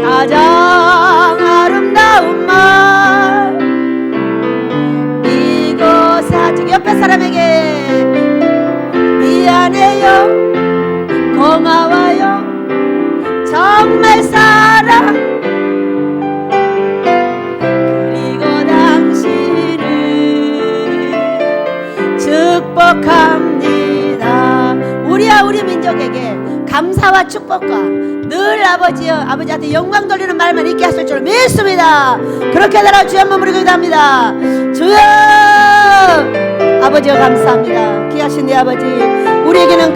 가장 아름다운 말 이곳아주 옆에 사람에게 미안해요 고마워요 정말 사랑 그리고 당신을 축복합니다. 우리와 우리 민족에게 감사와 축복과 늘 아버지한테 영광 돌리는 말만 있게 하실 줄 믿습니다. 그렇게 되라 주여 한번 부르기도 합니다. 주여 아버지여 감사합니다. 귀하신 내 아버지 우리에게는